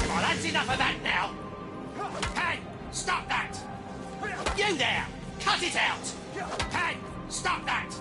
S10: Oh, that's enough of that now! Hey, stop that! You there! Cut it out! Hey, stop that!